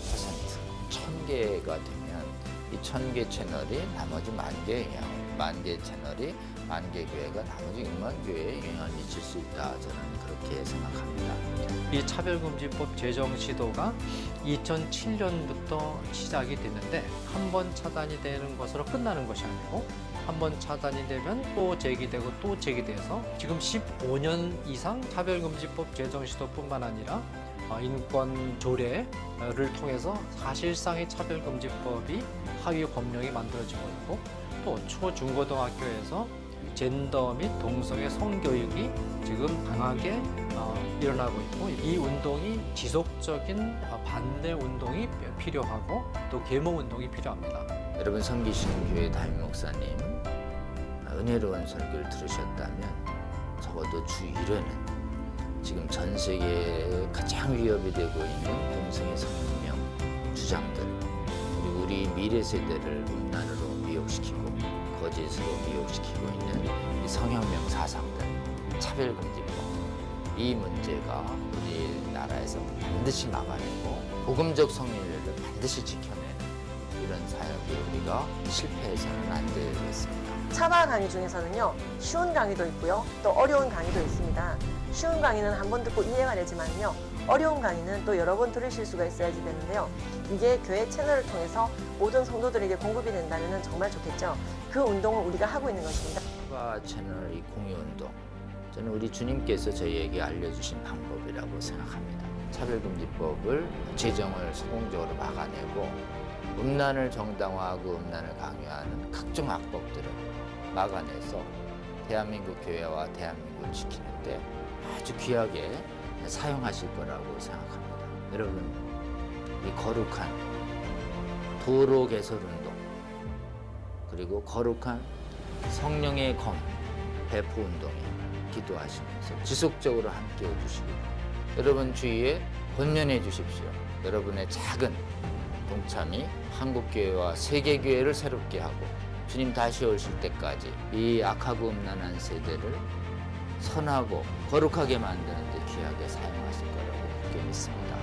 1,000개가 되면 이 1,000개 채널이 나머지 10,000개의 영향, 10,000개 채널이 10,000개 교회가 나머지 6만 교회에 영향을 미칠 수 있다. 저는 그렇게 생각합니다. 이 차별금지법 제정 시도가 2007년부터 시작이 됐는데, 한 번 차단이 되는 것으로 끝나는 것이 아니고 한 번 차단이 되면 또 제기되고 또 제기돼서 지금 15년 이상 차별금지법 제정 시도뿐만 아니라 인권 조례를 통해서 사실상의 차별금지법이 하위 법령이 만들어지고 있고, 또 초, 중고등학교에서 젠더 및 동성애 성교육이 지금 강하게 일어나고 있고, 이 운동이 지속적인 반대 운동이 필요하고 또 계몽 운동이 필요합니다. 여러분, 성기신 교회 담임 목사님 은혜로운 설교를 들으셨다면 적어도 주 1회는 지금 전 세계에 가장 위협이 되고 있는 동성애 성혁명 주장들, 그리고 우리 미래 세대를 음란으로 미혹시키고 거짓으로 미혹시키고 있는 이 성혁명 사상들, 차별금지법, 이 문제가 우리나라에서 반드시 막아내고 복음적 성민회를 반드시 지켜내는 이런 사역에 우리가 실패해서는 안 되겠습니다. 차바 강의 중에서는요, 쉬운 강의도 있고요, 또 어려운 강의도 있습니다. 쉬운 강의는 한 번 듣고 이해가 되지만요, 어려운 강의는 또 여러 번 들으실 수가 있어야지 되는데요. 이게 교회 채널을 통해서 모든 성도들에게 공급이 된다면 정말 좋겠죠. 그 운동을 우리가 하고 있는 것입니다. 차바 채널 이 공유 운동, 저는 우리 주님께서 저희에게 알려주신 방법이라고 생각합니다. 차별금지법을 제정을 성공적으로 막아내고 음란을 정당화하고 음란을 강요하는 각종 악법들을 막아내서 대한민국 교회와 대한민국을 지키는데 아주 귀하게 사용하실 거라고 생각합니다. 여러분, 이 거룩한 도로 개설 운동, 그리고 거룩한 성령의 검 배포 운동에 기도하시면서 지속적으로 함께 해주시기 여러분 주위에 권면해 주십시오. 여러분의 작은 동참이 한국교회와 세계교회를 새롭게 하고 주님 다시 오실 때까지 이 악하고 음란한 세대를 선하고 거룩하게 만드는 데 귀하게 사용하실 거라고 그렇게 믿습니다.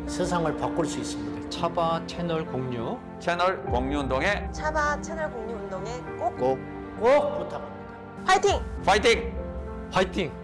세상을 바꿀 수 있습니다. 차바 채널 공유 채널 공유 운동에 차바 채널 공유 운동에 꼭 꼭 꼭 부탁합니다. 화이팅! 파이팅! 화이팅!